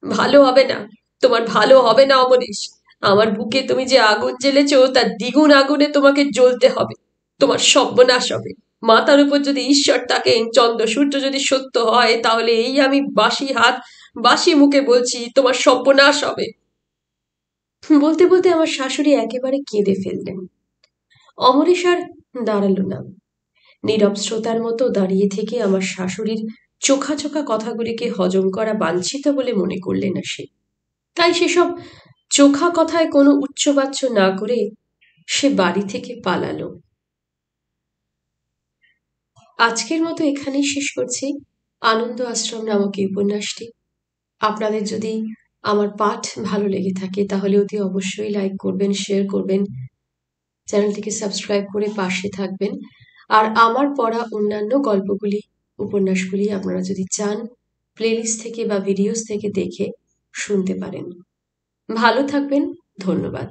A: ভালো হবে না, তোমার ভালো হবে না অমরেশ। আমার বুকে তুমি যে আগুন জ্বেলেছ তার দ্বিগুণ আগুনে তোমাকে জ্বলতে হবে। তোমার সর্বনাশ হবে। মাথার উপর যদি ঈশ্বর থাকেন, চন্দ্র সূর্য যদি সত্য হয়, তাহলে এই আমি বাসি হাত বাসি মুখে বলছি, তোমার সর্বনাশ হবে। বলতে বলতে আমার শাশুড়ি একেবারে কেঁদে ফেললেন। অমরেশ আর দাঁড়ালো না। নীরব শ্রোতার মতো দাঁড়িয়ে থেকে আমার শাশুড়ির চোখা চোখা কথাগুলিকে হজম করা বাঞ্ছিত বলে মনে করলেন না সে। তাই সেসব চোখা কথায় কোনো উচ্চবাচ্য না করে সে বাড়ি থেকে পালালো। আজকের মতো এখানেই শেষ করছি আনন্দ আশ্রম নামক এই উপন্যাসটি। আপনাদের যদি আমার পাঠ ভালো লেগে থাকে তাহলে অতি অবশ্যই লাইক করবেন, শেয়ার করবেন, চ্যানেলটিকে সাবস্ক্রাইব করে পাশে থাকবেন। আর আমার পড়া অন্যান্য গল্পগুলি, উপন্যাসগুলি আপনারা যদি চান প্লেলিস্ট থেকে বা ভিডিওস থেকে দেখে শুনতে পারেন। ভালো থাকবেন। ধন্যবাদ।